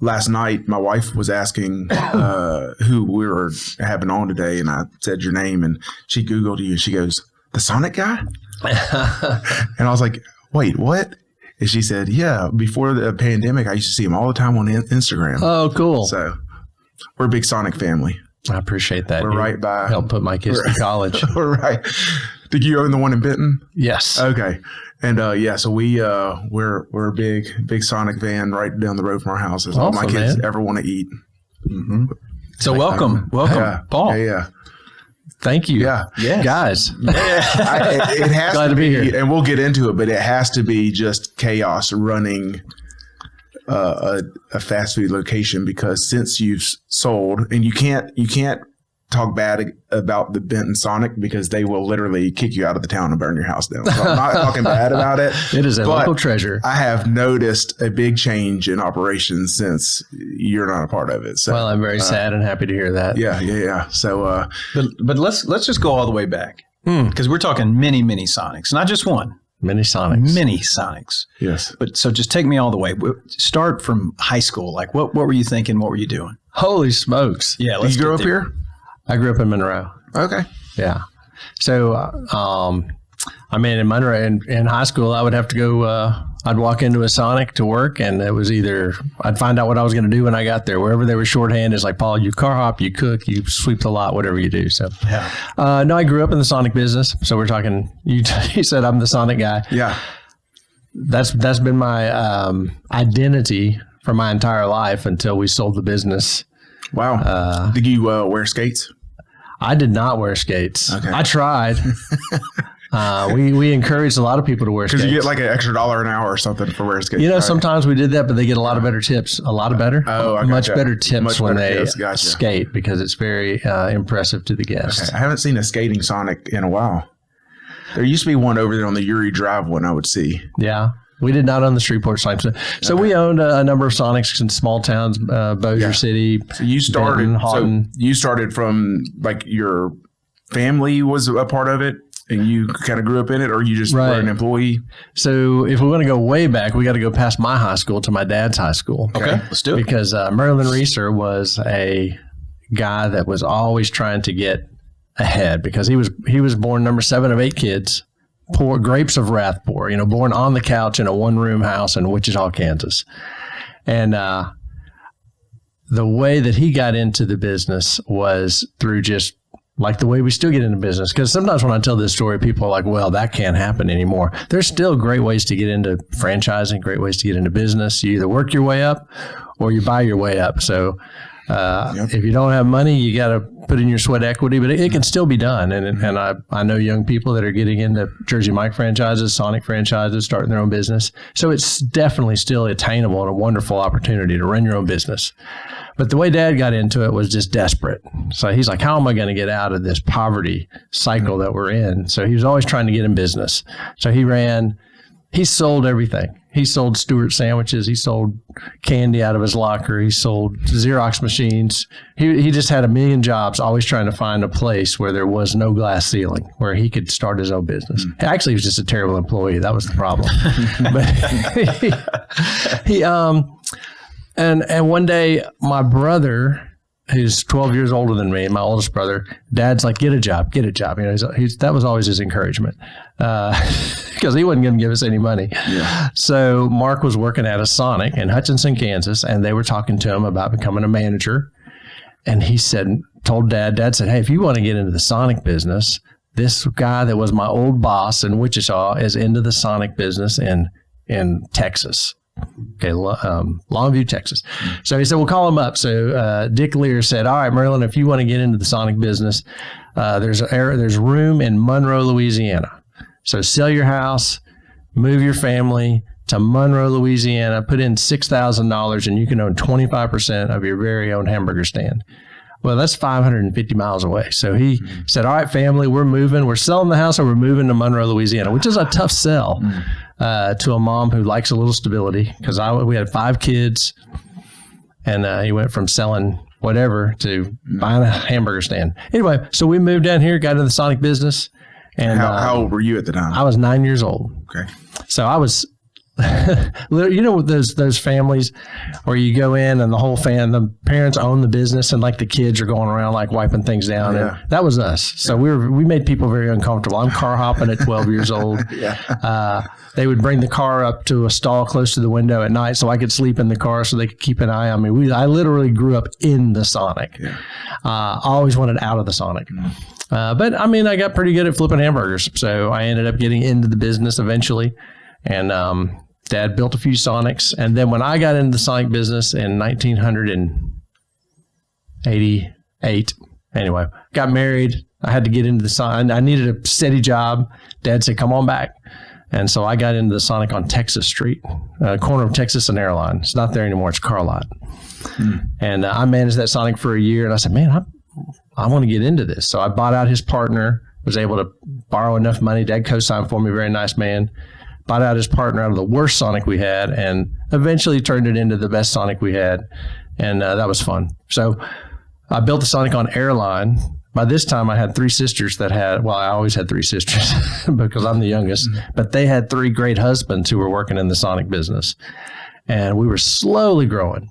last night, my wife was asking who we were having on today, and I said your name, and she Googled you, and she goes, "The Sonic guy?" And I was like, "Wait, what?" And she said, "Yeah, before the pandemic, I used to see him all the time on Instagram." Oh, cool. So we're a big Sonic family. I appreciate that. We're right by. Help put my kids through college. We're right. Did you own the one in Benton? Yes. Okay. And so we're a big Sonic fan right down the road from our house. That's all my kids ever want to eat. Mm-hmm. So welcome, Paul. Yeah. Thank you. Yeah. Yes. Guys. It has Glad to be here. And we'll get into it, but it has to be just chaos running a fast food location, because since you've sold, and you can't talk bad about the Benton Sonic, because they will literally kick you out of the town and burn your house down. So I'm not talking bad about it. It is a local treasure. I have noticed a big change in operations since you're not a part of it. So, well, I'm very sad and happy to hear that. Yeah. So, but let's just go all the way back, because we're talking many Sonics, not just one. Many Sonics. Yes. But so just take me all the way. Start from high school. Like what were you thinking? What were you doing? Holy smokes. Yeah. Did you grow up here? I grew up in Monroe. Okay. Yeah. So, in Monroe, in high school, I would have to go, I'd walk into a Sonic to work, and it was either, I'd find out what I was going to do when I got there. Wherever they were shorthand, it's like, Paul, you carhop, you cook, you sweep the lot, whatever you do. So, no, I grew up in the Sonic business. So we're talking, you said I'm the Sonic guy. Yeah. That's been my identity for my entire life until we sold the business. Wow. Did you wear skates? I did not wear skates. Okay. I tried. We encouraged a lot of people to wear skates. Because you get like an extra $1 an hour or something for wearing skates. Sometimes we did that, but they get a lot of better tips. A lot of better? Oh, much better tips much when better they tips. skate, because it's very impressive to the guests. Okay. I haven't seen a skating Sonic in a while. There used to be one over there on the Uri Drive one I would see. Yeah. We did not own the Streetport Sonic. So we owned a number of Sonics in small towns, Bossier City. So you started. Benton, Houghton. So you started from like your family was a part of it, and you kind of grew up in it, or you just were an employee. So if we want to go way back, we got to go past my high school to my dad's high school. Okay, let's do it. Because Paul Reiser was a guy that was always trying to get ahead, because he was born number 7 of 8 kids. Poor, grapes of wrath poor, born on the couch in a one-room house in Wichita, Kansas. And the way that he got into the business was through just like the way we still get into business. Because sometimes when I tell this story, people are like, well, that can't happen anymore. There's still great ways to get into franchising, great ways to get into business. You either work your way up or you buy your way up. So if you don't have money, you got to put in your sweat equity, but it can still be done. And I know young people that are getting into Jersey Mike franchises, Sonic franchises, starting their own business. So it's definitely still attainable and a wonderful opportunity to run your own business. But the way Dad got into it was just desperate. So he's like, how am I going to get out of this poverty cycle that we're in? So he was always trying to get in business. So he sold everything. He sold Stewart sandwiches. He sold candy out of his locker. He sold Xerox machines. He just had a million jobs, always trying to find a place where there was no glass ceiling, where he could start his own business. Actually, he was just a terrible employee. That was the problem. But and one day, my brother, who's 12 years older than me, my oldest brother, Dad's like, get a job. That was always his encouragement, because he wasn't going to give us any money. Yeah. So Mark was working at a Sonic in Hutchinson, Kansas, and they were talking to him about becoming a manager. And he told Dad said, hey, if you want to get into the Sonic business, this guy that was my old boss in Wichita is into the Sonic business in Texas. Okay, Longview, Texas. So he said, well, call him up. So Dick Lear said, all right, Merlin, if you want to get into the Sonic business, there's room in Monroe, Louisiana. So sell your house, move your family to Monroe, Louisiana, put in $6,000, and you can own 25% of your very own hamburger stand. Well, that's 550 miles away. So he said, all right, family, we're moving. We're selling the house, or we're moving to Monroe, Louisiana, which is a tough sell to a mom who likes a little stability, because we had 5 kids, and he went from selling whatever to buying a hamburger stand. Anyway, so we moved down here, got into the Sonic business. And how old were you at the time? I was 9 years old. Okay. So I was you know, those families where you go in and the parents own the business and like the kids are going around like wiping things down. Yeah. And that was us. So we made people very uncomfortable. I'm car hopping at 12 years old. They would bring the car up to a stall close to the window at night so I could sleep in the car so they could keep an eye on me. I literally grew up in the Sonic. I always wanted out of the Sonic. But I mean, I got pretty good at flipping hamburgers. So I ended up getting into the business eventually. And Dad built a few Sonics. And then when I got into the Sonic business in 1988, anyway, got married. I had to get into the Sonic. I needed a steady job. Dad said, come on back. And so I got into the Sonic on Texas Street, corner of Texas and Airline. It's not there anymore. It's Car Lot. And I managed that Sonic for a year. And I said, man, I want to get into this. So I bought out his partner, was able to borrow enough money. Dad co-signed for me, very nice man. Bought out his partner out of the worst Sonic we had and eventually turned it into the best Sonic we had. And that was fun. So I built the Sonic on Airline. By this time, I had three sisters I always had three sisters because I'm the youngest, but they had three great husbands who were working in the Sonic business. And we were slowly growing.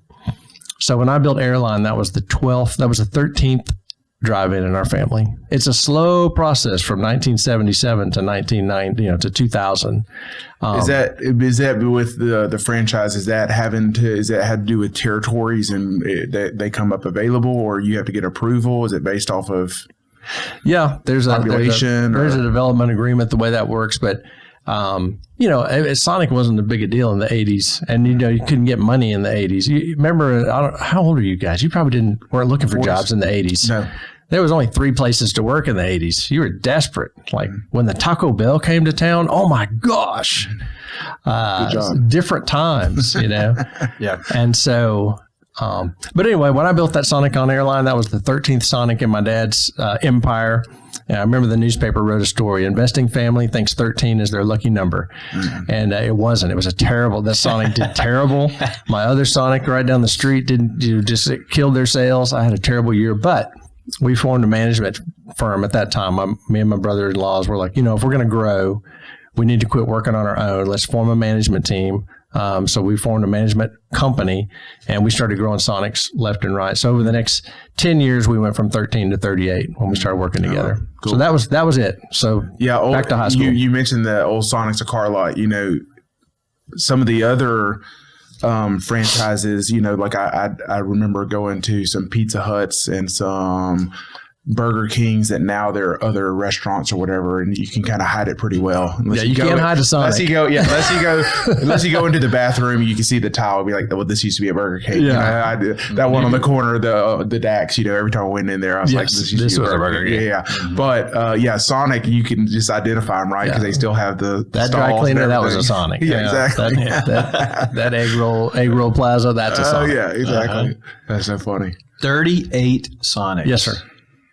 So when I built Airline, that was the 13th drive-in in our family. It's a slow process from 1977 to 1990, to 2000. Is that with the franchise? Is that had to do with territories and they come up available, or you have to get approval? Is it based off of? Yeah, there's population. There's a development agreement. The way that works, but. Sonic wasn't a big a deal in the 80s, and you couldn't get money in the 80s. You remember, how old are you guys? You probably weren't looking for jobs in the 80s. No. There was only 3 places to work in the 80s. You were desperate. Like when the Taco Bell came to town, oh my gosh. Good job. Different times, Yeah. And so, but anyway, when I built that Sonic on Airline, that was the 13th Sonic in my dad's empire. I remember the newspaper wrote a story. Investing family thinks 13 is their lucky number. And it wasn't. It was that Sonic did terrible. My other Sonic right down the street it killed their sales. I had a terrible year, but we formed a management firm at that time. Me and my brother-in-laws were like, if we're going to grow, we need to quit working on our own. Let's form a management team. So we formed a management company and we started growing Sonics left and right. So over the next 10 years, we went from 13 to 38 when we started working together. Cool. So that was it. So back to high school. You mentioned the old Sonics, a car lot, some of the other franchises, like I remember going to some Pizza Huts and some Burger Kings that now they're other restaurants or whatever, and you can kind of hide it pretty well. You can't hide a Sonic. Unless you go into the bathroom, you can see the tile. Be like, well, this used to be a Burger King. Yeah. That one on the corner of the Dax. Every time I went in there, I was like, this used to be a Burger King. Yeah. But Sonic, you can just identify them right because they still have that dry cleaner. That was a Sonic. Yeah, exactly. That egg roll plaza. That's a Sonic. Yeah, exactly. That's so funny. 38 Sonics. Yes, sir.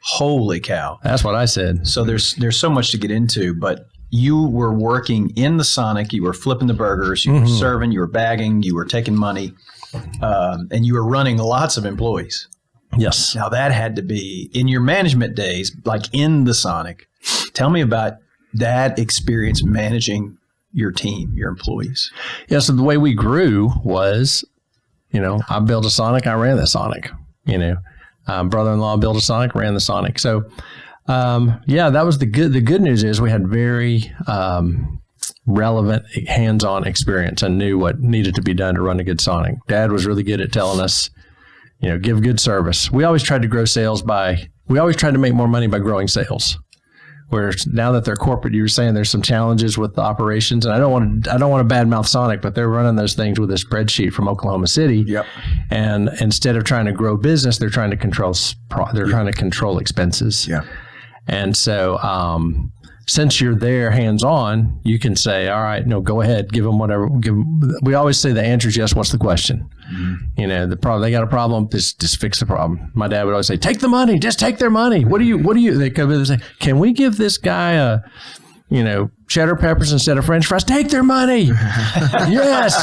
Holy cow. That's what I said. So there's so much to get into, but you were working in the Sonic, you were flipping the burgers, you were serving, you were bagging, you were taking money, and you were running lots of employees. Yes. Now that had to be in your management days, like in the Sonic. Tell me about that experience managing your team, your employees. Yeah. So the way we grew was, I built a Sonic, I ran the Sonic, brother-in-law built a Sonic, ran the Sonic. So, that was the good. The good news is we had very relevant, hands-on experience and knew what needed to be done to run a good Sonic. Dad was really good at telling us, give good service. We always tried to grow sales we always tried to make more money by growing sales. Whereas now that they're corporate, you were saying there's some challenges with the operations, and I don't want to badmouth Sonic, but they're running those things with a spreadsheet from Oklahoma City. Yep. And instead of trying to grow business, they're trying to control expenses. Yeah. And so, since you're there hands-on, you can say, all right, go ahead, give them whatever. We always say the answer is yes. What's the question? Mm-hmm. The problem, they got a problem, just fix the problem. My dad would always say, take the money, just take their money. What do you, they come in and say, can we give this guy cheddar peppers instead of French fries? Take their money. Yes.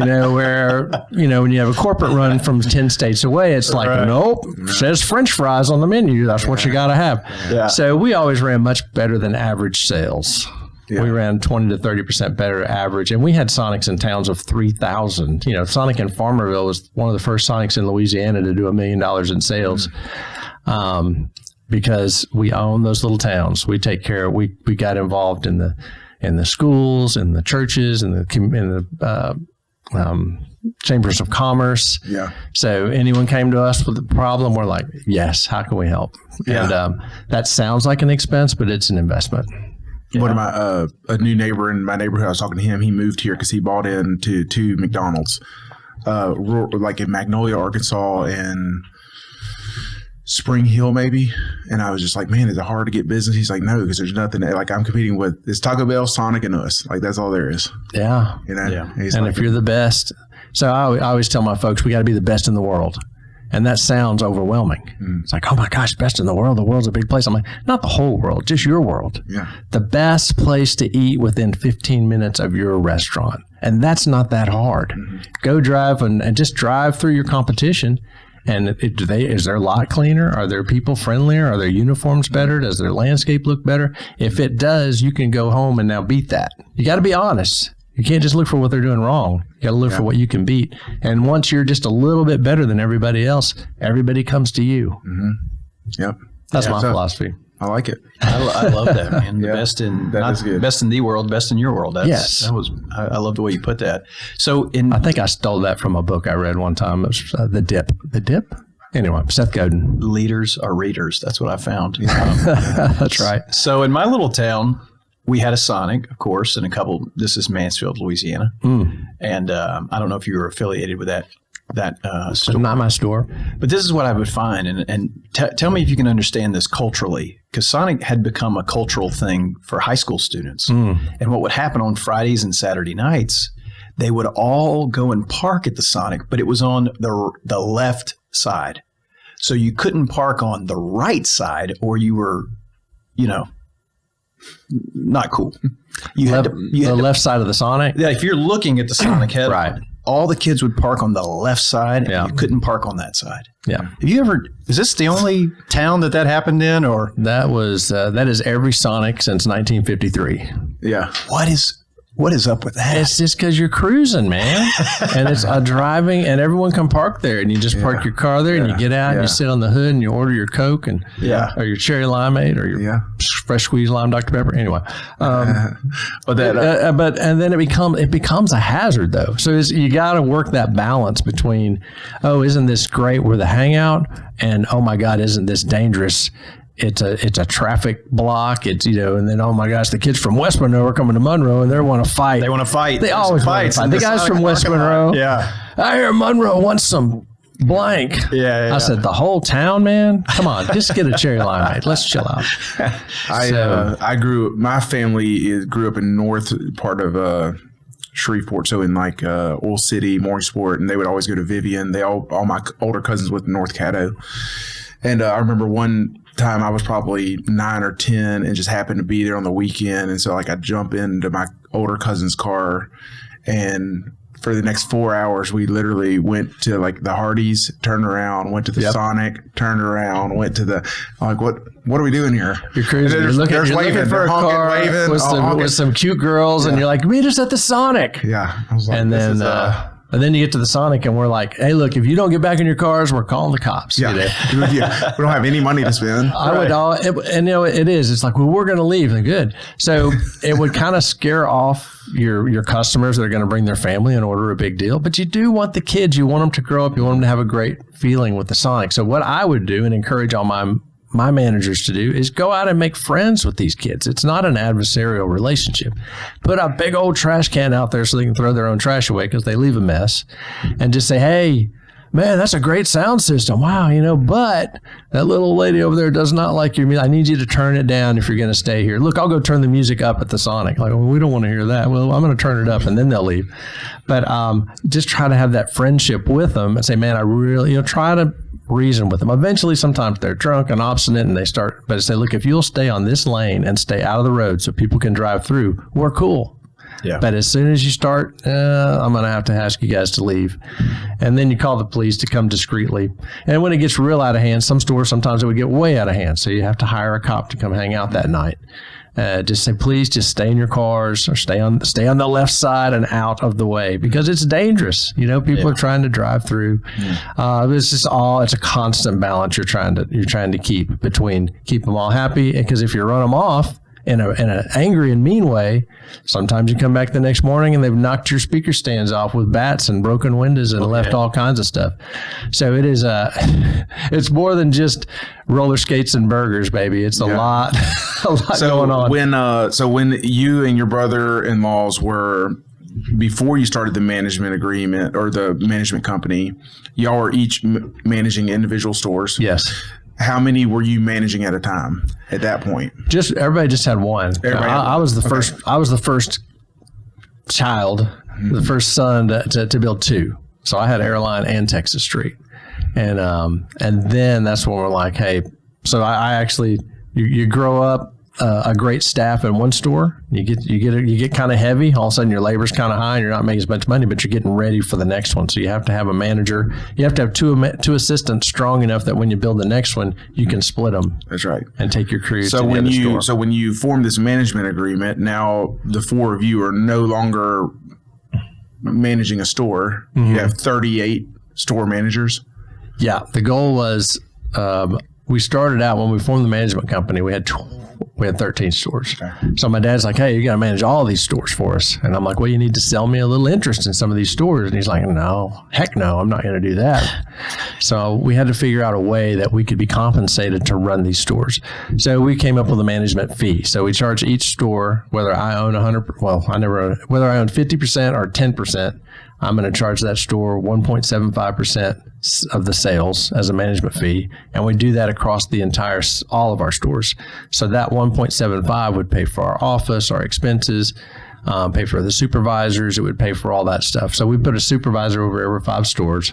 Where, when you have a corporate run from 10 states away, it's like, nope, says French fries on the menu. That's what you got to have. Yeah. So we always ran much better than average sales. Yeah. We ran 20 to 30% better average. And we had Sonics in towns of 3,000. Sonic in Farmerville was one of the first Sonics in Louisiana to do $1 million in sales. Because we own those little towns. We take care of, we got involved in the schools, in the churches, in the chambers of commerce. Yeah. So anyone came to us with a problem, we're like, yes, how can we help? Yeah. And that sounds like an expense, but it's an investment. One of my a new neighbor in my neighborhood, I was talking to him. He moved here because he bought into 2 McDonald's, like in Magnolia, Arkansas, and Spring Hill, maybe. And I was just like, man, is it hard to get business? He's like, no, because there's nothing. Like, I'm competing with it's Taco Bell, Sonic, and us. Like, that's all there is. Yeah. Yeah. And if you're the best, so I always tell my folks, we got to be the best in the world. And that sounds overwhelming. It's like, oh my gosh, best in the world. The world's a big place. I'm like, not the whole world, just your world. Yeah. The best place to eat within 15 minutes of your restaurant. And that's not that hard. Go drive and just drive through your competition. And is their lot cleaner? Are their people friendlier? Are their uniforms better? Does their landscape look better? If it does, you can go home and now beat that. You got to be honest. You can't just look for what they're doing wrong. You got to look for what you can beat. And once you're just a little bit better than everybody else, everybody comes to you. Yep. That's my philosophy. I like it. I love that, man. The best in is good. best in the world, best in your world. Yes. I love the way you put that. So I think I stole that from a book I read one time. It was The Dip. The Dip? Anyway, Seth Godin. leaders are readers. That's what I found. That's right. So in my little town, we had a Sonic, of course, and this is Mansfield, Louisiana. And I don't know if you were affiliated with that store. Not my store. But this is what I would find. And tell me if you can understand this culturally, because Sonic had become a cultural thing for high school students. And what would happen on Fridays and Saturday nights, they would all go and park at the Sonic, but it was on the left side. So you couldn't park on the right side or you were, not cool. You had the left side of the Sonic? Yeah, if you're looking at the Sonic head, right. All the kids would park on the left side, Yeah. and you couldn't park on that side. Yeah. Is this the only town that happened in, or? That is every Sonic since 1953. Yeah. What is up with that? It's just because you're cruising, man. And it's driving, and everyone can park there. And you just park your car there, and you get out, and you sit on the hood, and you order your Coke, and or your cherry limeade, or your fresh squeezed lime Dr. Pepper. Anyway, but then it becomes a hazard, though. So you got to work that balance between, oh, isn't this great? We're the hangout, and oh my God, isn't this dangerous? It's a traffic block. It's, and then, oh my gosh, the kids from West Monroe are coming to Monroe and they want to fight. They want to fight. They always want to fight. The guys from West Monroe. Yeah. I hear Monroe wants some blank. Yeah. I said, the whole town, man? Come on, just get a cherry limeade. Let's chill out. My family grew up in north part of Shreveport, so in like Oil City, Morningsport, and they would always go to Vivian. All my older cousins lived in North Caddo. And I remember one time I was probably 9 or 10 and just happened to be there on the weekend. And so I jump into my older cousin's car, and for the next 4 hours, we literally went to like the Hardee's, turned around, went to the Sonic, turned around, went to the, I'm like, what are we doing here? You're crazy. You're looking for a car with some cute girls, and you're like, meet us at the Sonic. Yeah. I was like, and then you get to the Sonic, and we're like, hey, look, if you don't get back in your cars, we're calling the cops. Yeah. We don't have any money to spend. It is. It's like, well, we're going to leave. And good. So it would kind of scare off your customers that are going to bring their family and order a big deal. But you do want the kids. You want them to grow up. You want them to have a great feeling with the Sonic. So what I would do and encourage all my managers to do is go out and make friends with these kids. It's not an adversarial relationship. Put a big old trash can out there so they can throw their own trash away because they leave a mess, and just say, hey, man, that's a great sound system. Wow, but that little lady over there does not like your music. I need you to turn it down if you're going to stay here. Look, I'll go turn the music up at the Sonic. Like, well, we don't want to hear that. Well, I'm going to turn it up, and then they'll leave. But just try to have that friendship with them and say, man, I really, try to reason with them. Eventually, sometimes they're drunk and obstinate, and they start, but I say, look, if you'll stay on this lane and stay out of the road so people can drive through, we're cool. Yeah. But as soon as you start, I'm going to have to ask you guys to leave. And then you call the police to come discreetly. And when it gets real out of hand, some stores, sometimes it would get way out of hand. So you have to hire a cop to come hang out that night. just say, please just stay in your cars or stay on the left side and out of the way, because it's dangerous. People are trying to drive through. It's a constant balance you're trying to keep between keep them all happy, because if you run them off in an angry and mean way, sometimes you come back the next morning and they've knocked your speaker stands off with bats and broken windows and left all kinds of stuff. So it is it's more than just roller skates and burgers, baby. It's a lot going on. When you and your brother-in-laws were, before you started the management agreement or the management company, y'all were each managing individual stores. Yes. How many were you managing at a time at that point? Everybody just had one. I was the first. I was the first child, the first son to build two. So I had Airline and Texas Street, and then that's when we're like, hey. So I actually you grow up a great staff in one store. You get kind of heavy. All of a sudden, your labor's kind of high, and you're not making as much money, but you're getting ready for the next one. So you have to have a manager. You have to have two assistants strong enough that when you build the next one, you can split them. That's right. And take your crew. So when you form this management agreement, now the four of you are no longer managing a store. You have 38 store managers. Yeah, the goal was we started out when we formed the management company. We had 13 stores. Okay. So my dad's like, hey, you got to manage all these stores for us. And I'm like, well, you need to sell me a little interest in some of these stores. And he's like, no, heck no, I'm not going to do that. So we had to figure out a way that we could be compensated to run these stores. So we came up with a management fee. So we charge each store, whether I own whether I own 50% or 10%, I'm going to charge that store 1.75% of the sales as a management fee. And we do that across all of our stores. So that 1.75 would pay for our office, our expenses, pay for the supervisors. It would pay for all that stuff. So we put a supervisor over every 5 stores.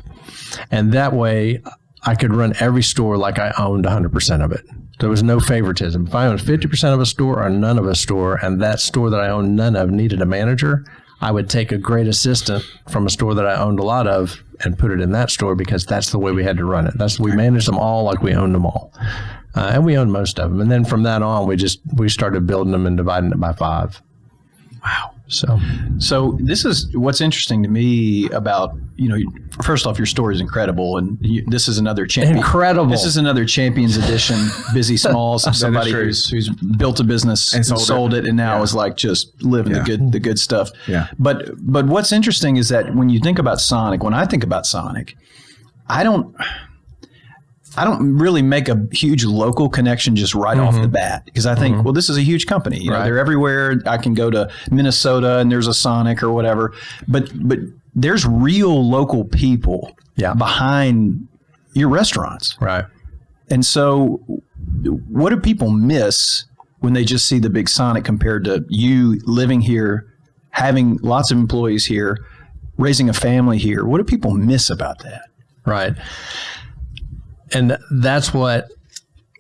And that way I could run every store like I owned 100% of it. There was no favoritism. If I owned 50% of a store or none of a store, and that store that I owned none of needed a manager, I would take a great assistant from a store that I owned a lot of and put it in that store, because that's the way we had to run it. We managed them all like we owned them all. And we owned most of them. And then from that on, we started building them and dividing it by 5. Wow. So this is what's interesting to me about, first off, your story is incredible. And this is another champion. Incredible. This is another Champions Edition, Busy Smalls, somebody who's built a business and sold it and now is like just living the good stuff. Yeah. But what's interesting is that when you think about Sonic, when I think about Sonic, I don't really make a huge local connection just right off the bat, because I think, well, this is a huge company. They're everywhere. I can go to Minnesota and there's a Sonic or whatever, but there's real local people behind your restaurants. Right. And so what do people miss when they just see the big Sonic compared to you living here, having lots of employees here, raising a family here? What do people miss about that? Right. And that's what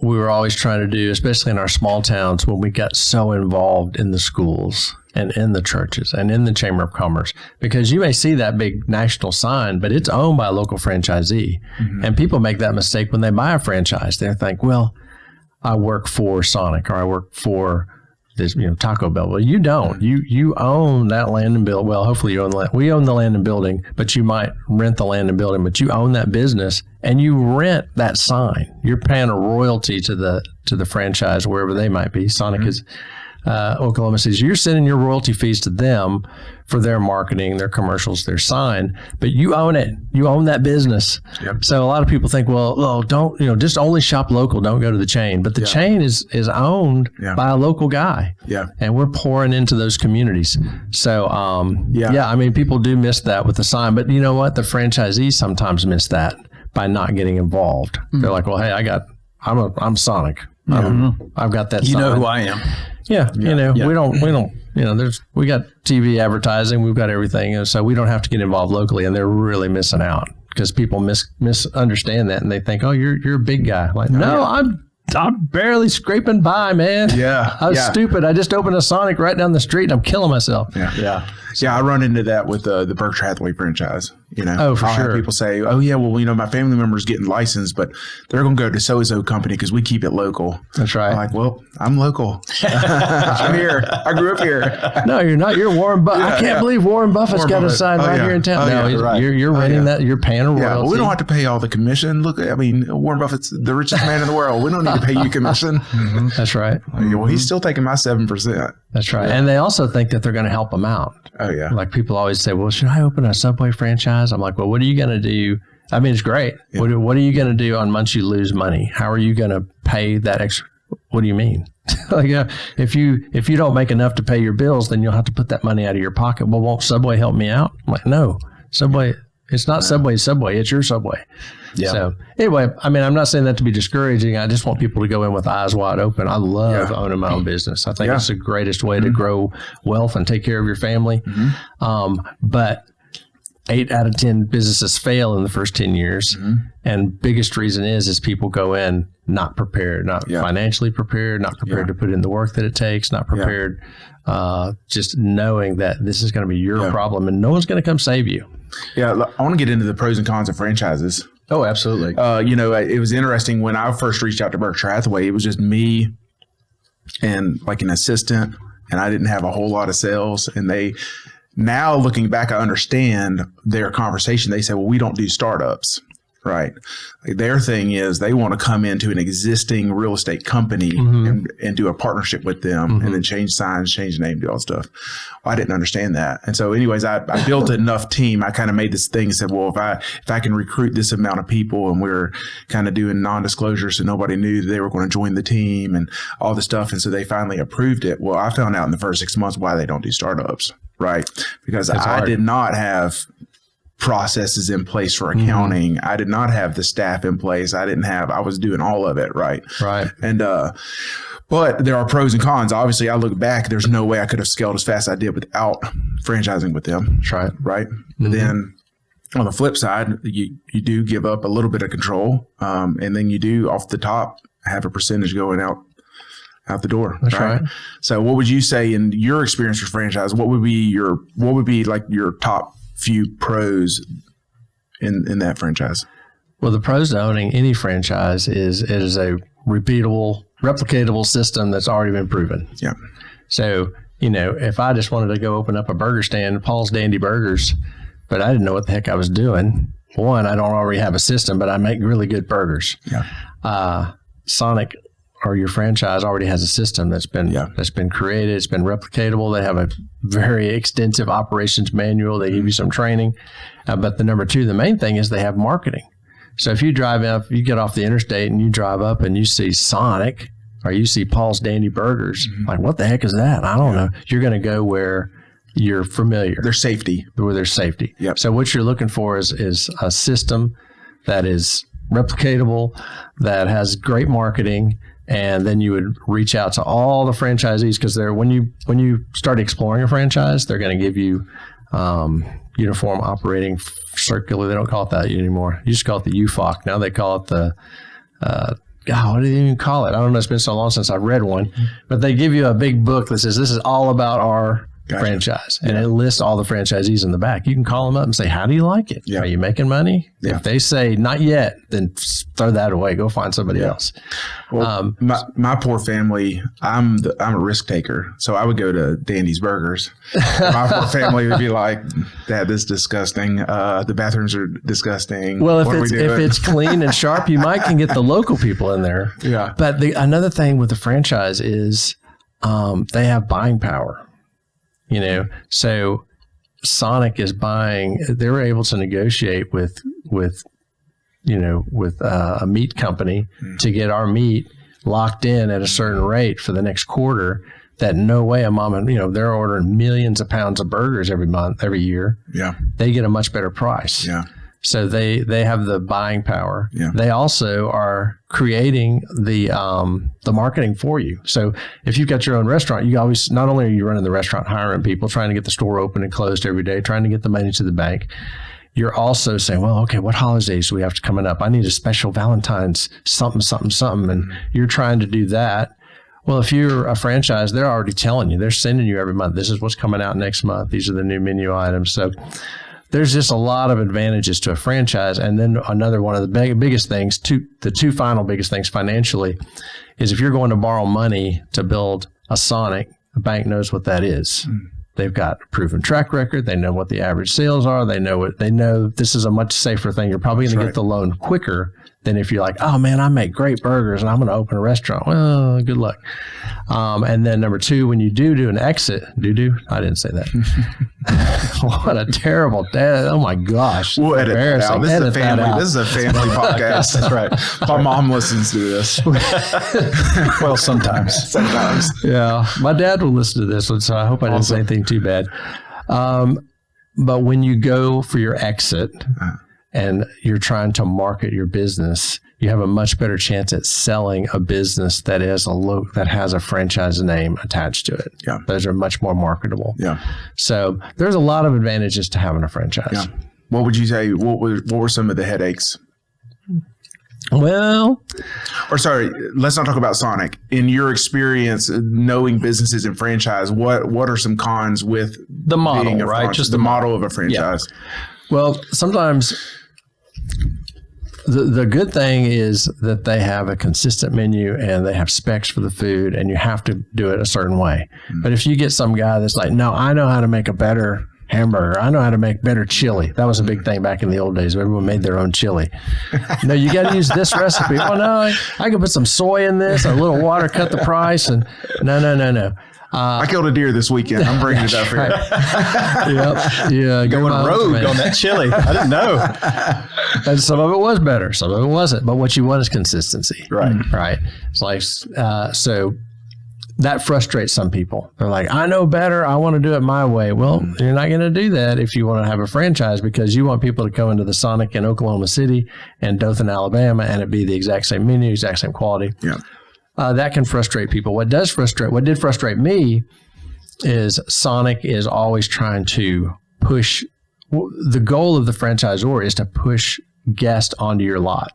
we were always trying to do, especially in our small towns when we got so involved in the schools and in the churches and in the Chamber of Commerce. Because you may see that big national sign, but it's owned by a local franchisee. Mm-hmm. And people make that mistake when they buy a franchise. They think, well, I work for Sonic or I work for this, Taco Bell. Well, you don't. You own that land and building. Well, hopefully you own the land. We own the land and building, but you might rent the land and building, but you own that business and you rent that sign. You're paying a royalty to the franchise, wherever they might be. Sonic is Oklahoma City. So you're sending your royalty fees to them for their marketing, their commercials, their sign, but you own it. You own that business. Yep. So a lot of people think, well, don't, just only shop local. Don't go to the chain. But the chain is owned by a local guy. Yeah. And we're pouring into those communities. So, people do miss that with the sign, but you know what? The franchisees sometimes miss that by not getting involved. Mm-hmm. They're like, well, hey, I'm Sonic. Mm-hmm. I've got that sign. You know who I am. Yeah. We don't, we got TV advertising, we've got everything. And so we don't have to get involved locally, and they're really missing out because people misunderstand that and they think, oh, you're a big guy. Like, no, I'm barely scraping by, man. Yeah. I was stupid. I just opened a Sonic right down the street and I'm killing myself. Yeah. I run into that with the Berkshire Hathaway franchise. You know, Oh, for I'll sure. have people say, "Oh yeah, well, my family member's getting licensed, but they're going to go to so-and-so company because we keep it local." That's right. I'm like, well, I'm local. I'm here. I grew up here. No, you're not. You're Warren Buffett. I can't believe Warren Buffett's Warren got a Buffett. sign Oh, right yeah. here in town. Oh, No, yeah, right. you're renting that. You're paying a royalty. Yeah, well, we don't have to pay all the commission. Look, Warren Buffett's the richest man in the world. We don't need to pay you commission. That's right. Well, he's still taking my 7%. That's right. And they also think that they're going to help them out. Oh yeah. Like people always say, well, should I open a Subway franchise? I'm like, well, what are you going to do? I mean, it's great. Yeah. What are you going to do on months you lose money? How are you going to pay that extra? What do you mean? Like, if you don't make enough to pay your bills, then you'll have to put that money out of your pocket. Well, won't Subway help me out? I'm like, no, Subway. It's not Subway's Subway. It's your Subway. Yeah. So anyway, I mean, I'm not saying that to be discouraging. I just want people to go in with eyes wide open. I love owning my own business. I think it's the greatest way to grow wealth and take care of your family. But 8 out of 10 businesses fail in the first 10 years. And biggest reason is people go in not prepared, not financially prepared, not prepared to put in the work that it takes, not prepared, just knowing that this is going to be your problem and no one's going to come save you. Yeah. I want to get into the pros and cons of franchises. Oh, absolutely. It was interesting when I first reached out to Berkshire Hathaway, it was just me and like an assistant, and I didn't have a whole lot of sales. And now looking back, I understand their conversation. They said, well, we don't do startups, right? Like their thing is they want to come into an existing real estate company and do a partnership with them and then change signs, change name, do all stuff. Well, I didn't understand that. And so anyways, I built enough team. I kind of made this thing and said, well, if I can recruit this amount of people, and we're kind of doing non-disclosure so nobody knew that they were going to join the team and all this stuff. And so they finally approved it. Well, I found out in the first 6 months why they don't do startups, right? Because I did not have processes in place for accounting. I did not have the staff in place. I was doing all of it. Right. And, but there are pros and cons. Obviously I look back, there's no way I could have scaled as fast as I did without franchising with them. That's right. Right. But then on the flip side, you do give up a little bit of control. And then you do off the top have a percentage going out the door. That's right. So what would you say in your experience with franchise? What would be like your top few pros in that franchise? Well, the pros to owning any franchise is it is a repeatable, replicatable system that's already been proven. Yeah. So, if I just wanted to go open up a burger stand, Paul's Dandy Burgers, but I didn't know what the heck I was doing. One, I don't already have a system, but I make really good burgers. Yeah. Sonic or your franchise already has a system that's been created. It's been replicatable. They have a very extensive operations manual. They give you some training. But the number two, the main thing is they have marketing. So if you drive up, you get off the interstate and you drive up and you see Sonic or you see Paul's Dandy Burgers, like, what the heck is that? I don't know. You're going to go where you're familiar. There's safety. Where there's safety. Yep. So what you're looking for is a system that is replicatable, that has great marketing. And then you would reach out to all the franchisees because when you start exploring a franchise, they're going to give you uniform operating circular. They don't call it that anymore. You just call it the UFOC. Now they call it the what do they even call it? I don't know. It's been so long since I read one. But they give you a big book that says this is all about our franchise. And it lists all the franchisees in the back. You can call them up and say, how do you like it? Are you making money? If they say not yet, then throw that away. Go find somebody else. Well, my poor family, I'm a risk taker. So I would go to Dandy's Burgers. My poor family would be like, Dad, this is disgusting. The bathrooms are disgusting. Well, if it's clean and sharp, you might can get the local people in there. Yeah. But another thing with the franchise is they have buying power. So Sonic is they were able to negotiate with a meat company to get our meat locked in at a certain rate for the next quarter. That no way a mom and, they're ordering millions of pounds of burgers every year. Yeah. They get a much better price. Yeah. So they have the buying power. Yeah. They also are creating the marketing for you. So if you've got your own restaurant, you always, not only are you running the restaurant, hiring people, trying to get the store open and closed every day, trying to get the money to the bank, you're also saying, well, okay, what holidays do we have coming up? I need a special Valentine's something. And you're trying to do that. Well, if you're a franchise, they're already telling you, they're sending you every month. This is what's coming out next month. These are the new menu items. So there's just a lot of advantages to a franchise. And then another one of the biggest things, the two final biggest things financially, is if you're going to borrow money to build a Sonic, the bank knows what that is. They've got a proven track record. They know what the average sales are. They know this is a much safer thing. You're probably going to get the loan quicker than if you're like, oh man, I make great burgers and I'm going to open a restaurant. Well, good luck. And then number two, when you do an exit, I didn't say that. What a terrible dad. Oh my gosh. We'll edit that out. This is a family podcast. That's right. My mom listens to this. Well, sometimes. Yeah. My dad will listen to this one, so I hope I didn't say anything too bad. But when you go for your exit and you're trying to market your business, you have a much better chance at selling a business that has a franchise name attached to it. Yeah. Those are much more marketable. Yeah. So there's a lot of advantages to having a franchise. Yeah. What would you say? What were some of the headaches? Well, or sorry, let's not talk about Sonic. In your experience, knowing businesses and franchise, what are some cons with the model, right? Just the model of a franchise. Yeah. Well, sometimes the good thing is that they have a consistent menu and they have specs for the food, and you have to do it a certain way. But if you get some guy that's like, no, I know how to make a better hamburger. I know how to make better chili. That was a big thing back in the old days. Everyone made their own chili. No, you got to use this recipe. Well, no, I can put some soy in this, a little water, cut the price. And no. I killed a deer this weekend. I'm bringing it up here. Yep. Yeah. Going rogue on that chili. I didn't know. And some of it was better. Some of it wasn't. But what you want is consistency. Right. It's like, so that frustrates some people. They're like, I know better. I want to do it my way. Well, you're not going to do that if you want to have a franchise, because you want people to go into the Sonic in Oklahoma City and Dothan, Alabama, and it be the exact same menu, exact same quality. Yeah. That can frustrate people. What did frustrate me is Sonic is always trying to push. The goal of the franchisor is to push guests onto your lot.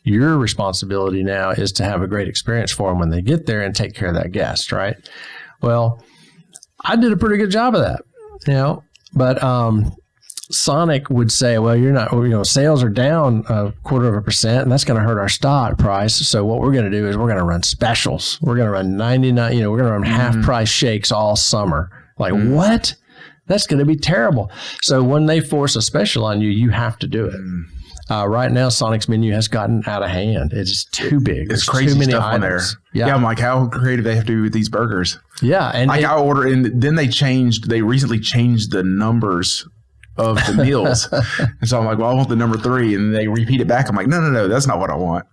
Your responsibility now is to have a great experience for them when they get there and take care of that guest, right? Well, I did a pretty good job of that, but Sonic would say, well, you're not, sales are down 0.25%, and that's going to hurt our stock price. So what we're going to do is we're going to run specials. We're going to run 99, we're going to run half price shakes all summer. Like, what? That's going to be terrible. So when they force a special on you, you have to do it. Right now, Sonic's menu has gotten out of hand. It's too big. It's crazy too many stuff items on there. Yeah. I'm like, how creative they have to be with these burgers. Yeah. And I order, and then they recently changed the numbers of the meals. And so I'm like, well, I want the number 3. And they repeat it back. I'm like, no, that's not what I want.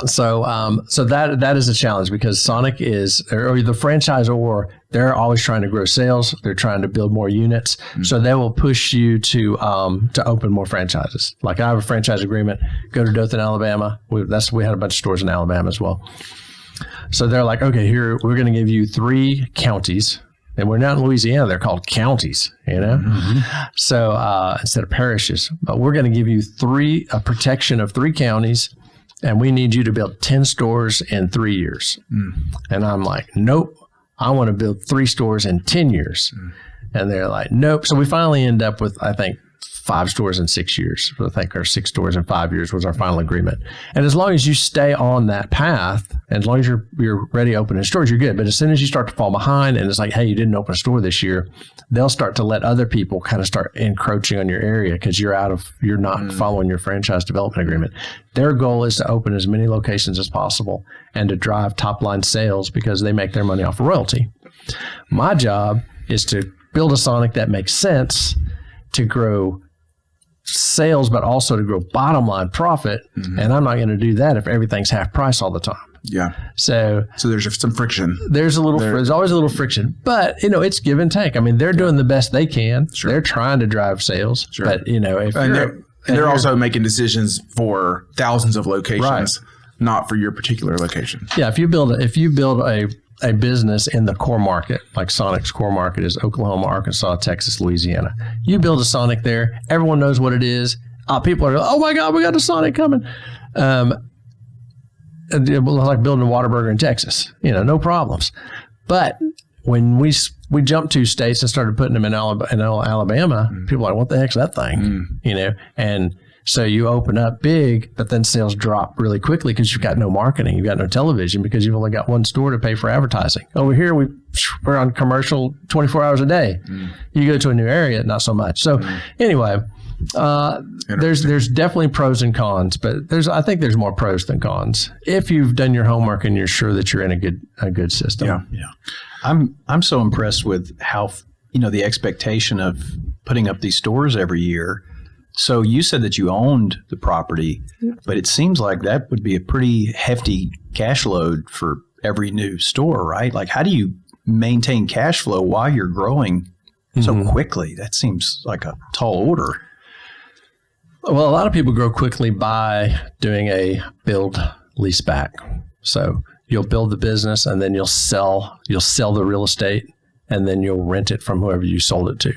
So that is a challenge, because Sonic or the franchisor, they're always trying to grow sales. They're trying to build more units. So they will push you to open more franchises. Like, I have a franchise agreement, go to Dothan, Alabama. We had a bunch of stores in Alabama as well. So they're like, okay, here, we're going to give you 3 counties. And we're not in Louisiana. They're called counties, So instead of parishes, but we're going to give you a protection of 3 counties. And we need you to build 10 stores in 3 years. And I'm like, nope, I want to build 3 stores in 10 years. And they're like, nope. So we finally end up with, I think, 5 stores in 6 years. I think our 6 stores in 5 years was our final agreement. And as long as you stay on that path, and as long as you're ready opening stores, you're good. But as soon as you start to fall behind and it's like, hey, you didn't open a store this year, they'll start to let other people kind of start encroaching on your area because you're not following your franchise development agreement. Their goal is to open as many locations as possible and to drive top line sales, because they make their money off of royalty. My job is to build a Sonic that makes sense to grow sales, but also to grow bottom line profit. And I'm not going to do that if everything's half price all the time. Yeah. So there's some friction. There's always a little friction, but it's give and take. I mean, they're doing the best they can. Sure. They're trying to drive sales, but if they're also making decisions for thousands of locations, not for your particular location. Yeah. If you build a business in the core market, like Sonic's core market is Oklahoma, Arkansas, Texas, Louisiana. You build a Sonic there, everyone knows what it is. People are, oh my God, we got a Sonic coming. Like building a Whataburger in Texas, no problems. But when we jumped 2 states and started putting them in Alabama, people are like, what the heck's that thing? You know, and so you open up big, but then sales drop really quickly because you've got no marketing, you've got no television because you've only got one store to pay for advertising. Over here, we're on commercial 24 hours a day. You go to a new area, not so much. So anyway, there's definitely pros and cons, but I think there's more pros than cons if you've done your homework and you're sure that you're in a good system. Yeah. I'm so impressed with how, the expectation of putting up these stores every year. So you said that you owned the property, but it seems like that would be a pretty hefty cash load for every new store, right? Like, how do you maintain cash flow while you're growing so quickly? That seems like a tall order. Well, a lot of people grow quickly by doing a build lease back. So you'll build the business and then you'll sell the real estate and then you'll rent it from whoever you sold it to.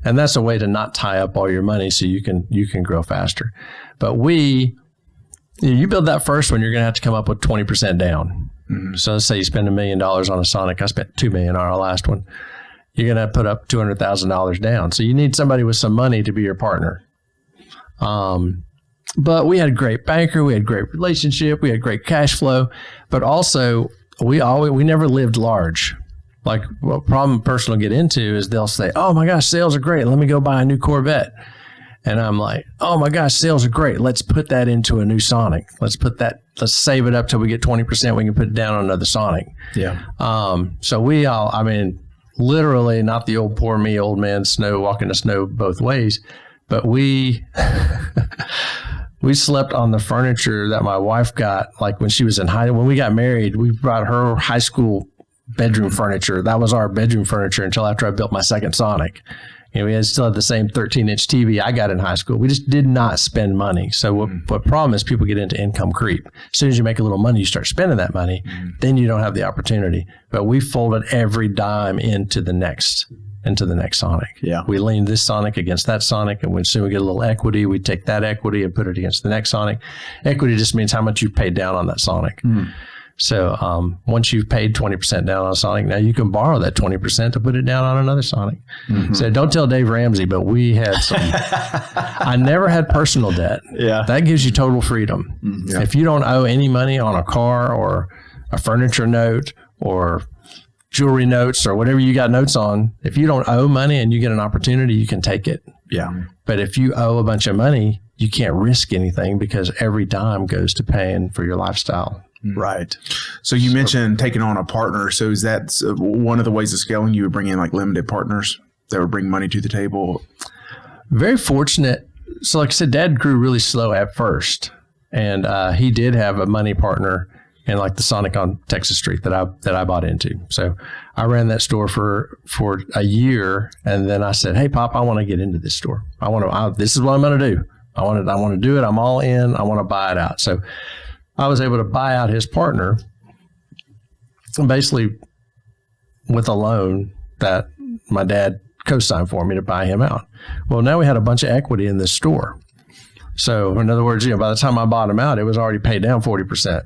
And that's a way to not tie up all your money so you can grow faster. But you build that first one, you're going to have to come up with 20% down. So let's say you spend $1 million on a Sonic. I spent $2 million on our last one. You're going to put up $200,000 down. So you need somebody with some money to be your partner. But we had a great banker, we had great relationship, we had great cash flow, but also we never lived large. Like, what problem a person will get into is they'll say, oh my gosh, sales are great, let me go buy a new Corvette. And I'm like, oh my gosh, sales are great, let's put that into a new Sonic. Let's save it up till we get 20%, we can put it down on another Sonic. Yeah. So literally, not the old poor me, old man snow, walking the snow both ways, but we slept on the furniture that my wife got. Like when she was when we got married, we brought her high school bedroom furniture. That was our bedroom furniture until after I built my second Sonic. We still had the same 13-inch TV I got in high school. We just did not spend money. So what problem is people get into income creep. As soon as you make a little money, you start spending that money, then you don't have the opportunity. But we folded every dime into the next Sonic. Yeah. We leaned this Sonic against that Sonic, and soon we get a little equity. We take that equity and put it against the next Sonic. Equity just means how much you've paid down on that Sonic. So once you've paid 20% down on a Sonic, now you can borrow that 20% to put it down on another Sonic. So don't tell Dave Ramsey, but we had some. I never had personal debt. Yeah. That gives you total freedom. Yeah. If you don't owe any money on a car or a furniture note or jewelry notes or whatever you got notes on, if you don't owe money and you get an opportunity, you can take it. Yeah. But if you owe a bunch of money, you can't risk anything because every dime goes to paying for your lifestyle. Right. So you mentioned taking on a partner. So is that one of the ways of scaling? You would bring in like limited partners that would bring money to the table? Very fortunate. So like I said, Dad grew really slow at first. And he did have a money partner in like the Sonic on Texas Street that I bought into. So I ran that store for a year, and then I said, "Hey, Pop, I want to get into this store. This is what I'm going to do. I want to do it. I'm all in. I want to buy it out." So I was able to buy out his partner, basically with a loan that my dad co-signed for me to buy him out. Well, now we had a bunch of equity in this store. So in other words, by the time I bought him out, it was already paid down 40%.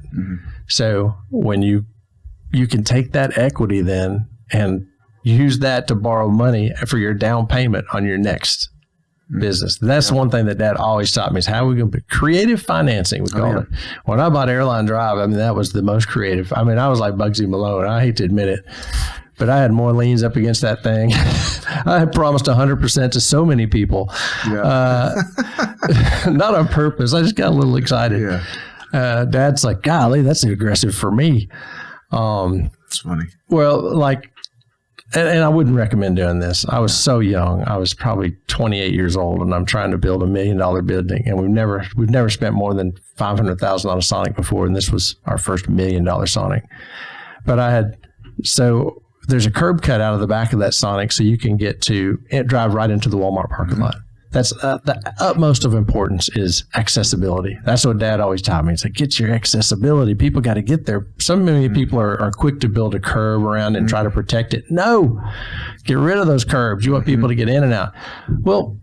So when you can take that equity then and use that to borrow money for your down payment on your next business. That's one thing that Dad always taught me is how we can put creative financing, we call it. When I bought Airline Drive, that was the most creative. I was like Bugsy Malone. I hate to admit it, but I had more liens up against that thing. I had promised 100% to so many people. Yeah. Not on purpose. I just got a little excited. Yeah. Dad's like, golly, that's aggressive for me. It's funny. Well, and I wouldn't recommend doing this. I was so young. I was probably 28 years old, and I'm trying to build $1 million building. And we've never spent more than $500,000 on a Sonic before, and this was our first $1 million Sonic. But so there's a curb cut out of the back of that Sonic, so you can drive right into the Walmart parking lot. That's the utmost of importance is accessibility. That's what Dad always taught me. It's like, get your accessibility. People got to get there. Many people are quick to build a curb around and try to protect it. No, get rid of those curbs. You want people to get in and out. Well,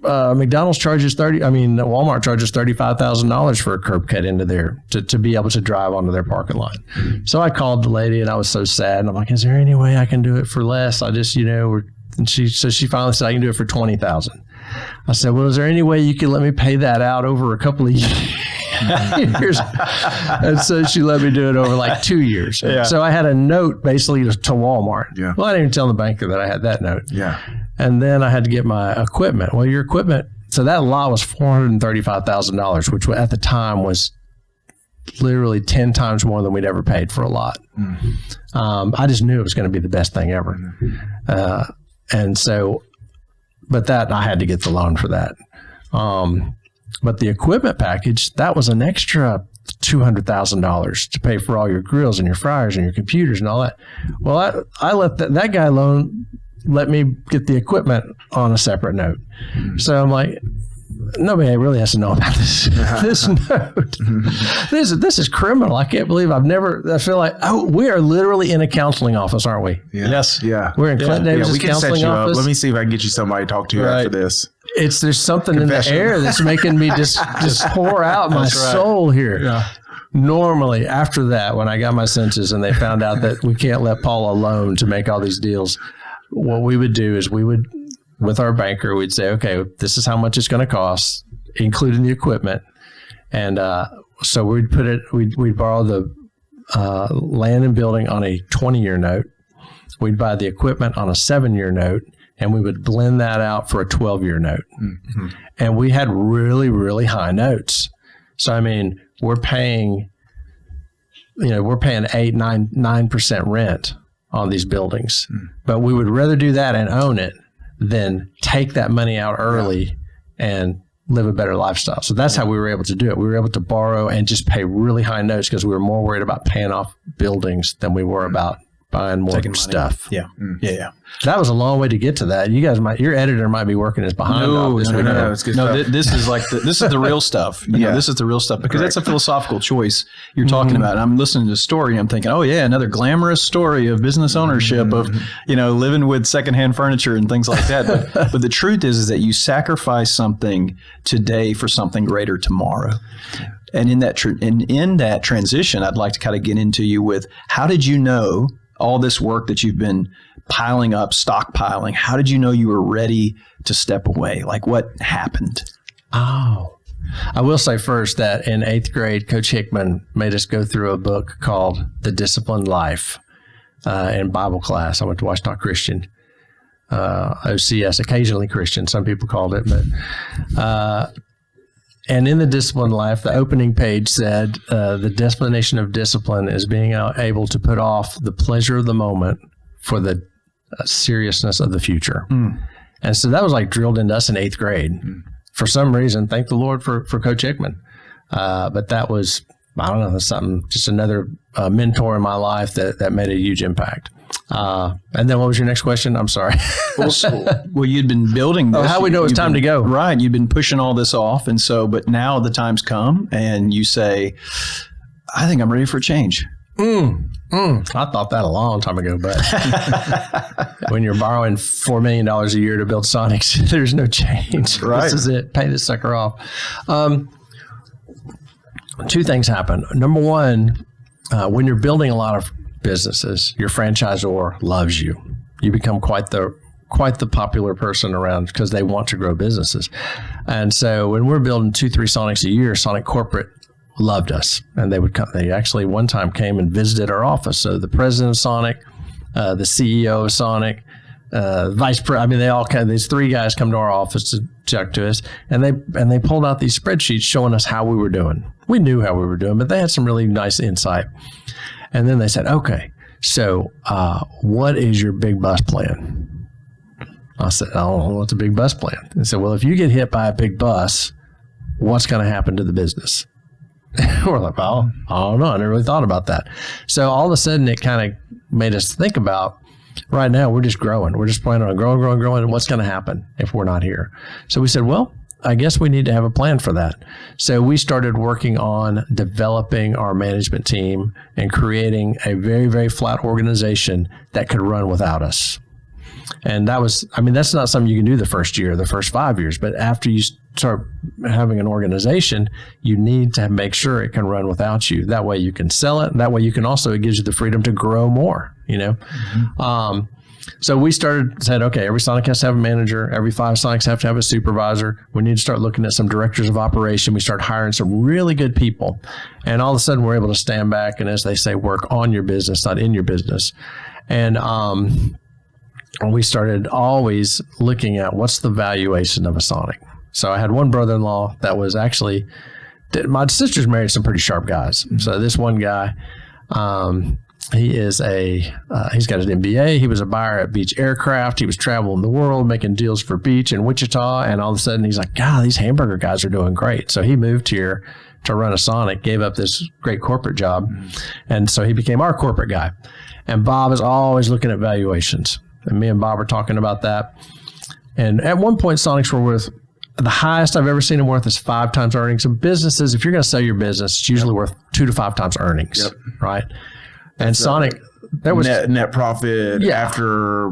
McDonald's charges Walmart charges $35,000 for a curb cut into there to be able to drive onto their parking lot. So I called the lady and I was so sad. And I'm like, is there any way I can do it for less? I just, and she finally said, I can do it for $20,000. I said, well, is there any way you could let me pay that out over a couple of years? And so she let me do it over like 2 years. Yeah. So I had a note basically to Walmart. Yeah. Well, I didn't even tell the banker that I had that note. Yeah. And then I had to get my equipment. Well, your equipment, so that lot was $435,000, which at the time was literally 10 times more than we'd ever paid for a lot. I just knew it was going to be the best thing ever. And so, but that I had to get the loan for that. But the equipment package, that was an extra $200,000 to pay for all your grills and your fryers and your computers and all that. Well, I let that guy let me get the equipment on a separate note. So I'm like, nobody really has to know about this note. This is criminal. I can't believe I feel like, we are literally in a counseling office, aren't we? Yeah. Yes. Yeah. We're in Clinton Davis' counseling office. Let me see if I can get you somebody to talk to you after this. There's something in the air that's making me just pour out my soul here. Yeah. Normally, after that, when I got my senses and they found out that we can't let Paul alone to make all these deals, what we would do is with our banker, we'd say, okay, this is how much it's going to cost, including the equipment. And so we'd borrow the land and building on a 20-year note. We'd buy the equipment on a 7-year note, and we would blend that out for a 12-year note. Mm-hmm. And we had really, really high notes. So, I mean, we're paying 8-9% rent on these buildings. But we would rather do that and own it than take that money out early and live a better lifestyle. So that's how we were able to do it. We were able to borrow and just pay really high notes because we were more worried about paying off buildings than we were about buying more stuff. Yeah. Yeah. That was a long way to get to that. You guys your editor might be working his behind off this week. No, it's good stuff. This is like this is the real stuff. This is the real stuff because that's a philosophical choice you're talking about. And I'm listening to the story. I'm thinking, oh yeah, another glamorous story of business ownership of living with secondhand furniture and things like that. But the truth is that you sacrifice something today for something greater tomorrow. And in that transition, I'd like to kind of get into you with how did you know all this work that you've been piling up, stockpiling, how did you know you were ready to step away? Like what happened? Oh, I will say first that in 8th grade, Coach Hickman made us go through a book called The Disciplined Life in Bible class. I went to Washington Christian, OCS, occasionally Christian, some people called it. But and in The Disciplined Life, the opening page said, the definition of discipline is being able to put off the pleasure of the moment for the seriousness of the future. And so that was like drilled into us in 8th grade. For some reason, thank the Lord for Coach Hickman. But that was, I don't know, something, just another mentor in my life that made a huge impact. And then what was your next question? I'm sorry. Well, you'd been building this. How we know it's time to go. Right. You've been pushing all this off. And so, but now the time's come and you say, I think I'm ready for a change. I thought that a long time ago, but when you're borrowing $4 million a year to build Sonics, there's no change. Right. This is it. Pay this sucker off. Two things happen. Number one, when you're building a lot of businesses, your franchisor loves you. You become quite the popular person around because they want to grow businesses. And so when we're building 2-3 Sonics a year, Sonic Corporate loved us, and they would come. They actually one time came and visited our office. So the president of Sonic, the CEO of Sonic, vice president. I mean, they all kind. These 3 guys come to our office to talk to us, and they pulled out these spreadsheets showing us how we were doing. We knew how we were doing, but they had some really nice insight. And then they said, "Okay, so what is your big bust plan?" I said, "I don't know what's a big bust plan." They said, "Well, if you get hit by a big bus, what's going to happen to the business?" We're like, well, I don't know. I never really thought about that. So all of a sudden, it kind of made us think about, right now, we're just growing. We're just planning on growing. And what's going to happen if we're not here? So we said, well, I guess we need to have a plan for that. So we started working on developing our management team and creating a very, very flat organization that could run without us. And that's not something you can do the first year, the first 5 years. But after you start having an organization, you need to make sure it can run without you. That way you can sell it. That way you can also, it gives you the freedom to grow more, So we said, okay, every Sonic has to have a manager. Every 5 Sonics have to have a supervisor. We need to start looking at some directors of operation. We start hiring some really good people. And all of a sudden we're able to stand back and, as they say, work on your business, not in your business. And we started always looking at what's the valuation of a Sonic. So I had one brother-in-law that was actually, my sister's married some pretty sharp guys. So this one guy, he's got an MBA. He was a buyer at Beach Aircraft. He was traveling the world, making deals for Beach in Wichita. And all of a sudden he's like, God, these hamburger guys are doing great. So he moved here to run a Sonic, gave up this great corporate job. And so he became our corporate guy. And Bob is always looking at valuations. And me and Bob are talking about that. And at one point, Sonics were worth, the highest I've ever seen them worth is 5 times earnings. And businesses, if you're going to sell your business, it's usually worth 2 to 5 times earnings, right? And Sonic, there was net profit after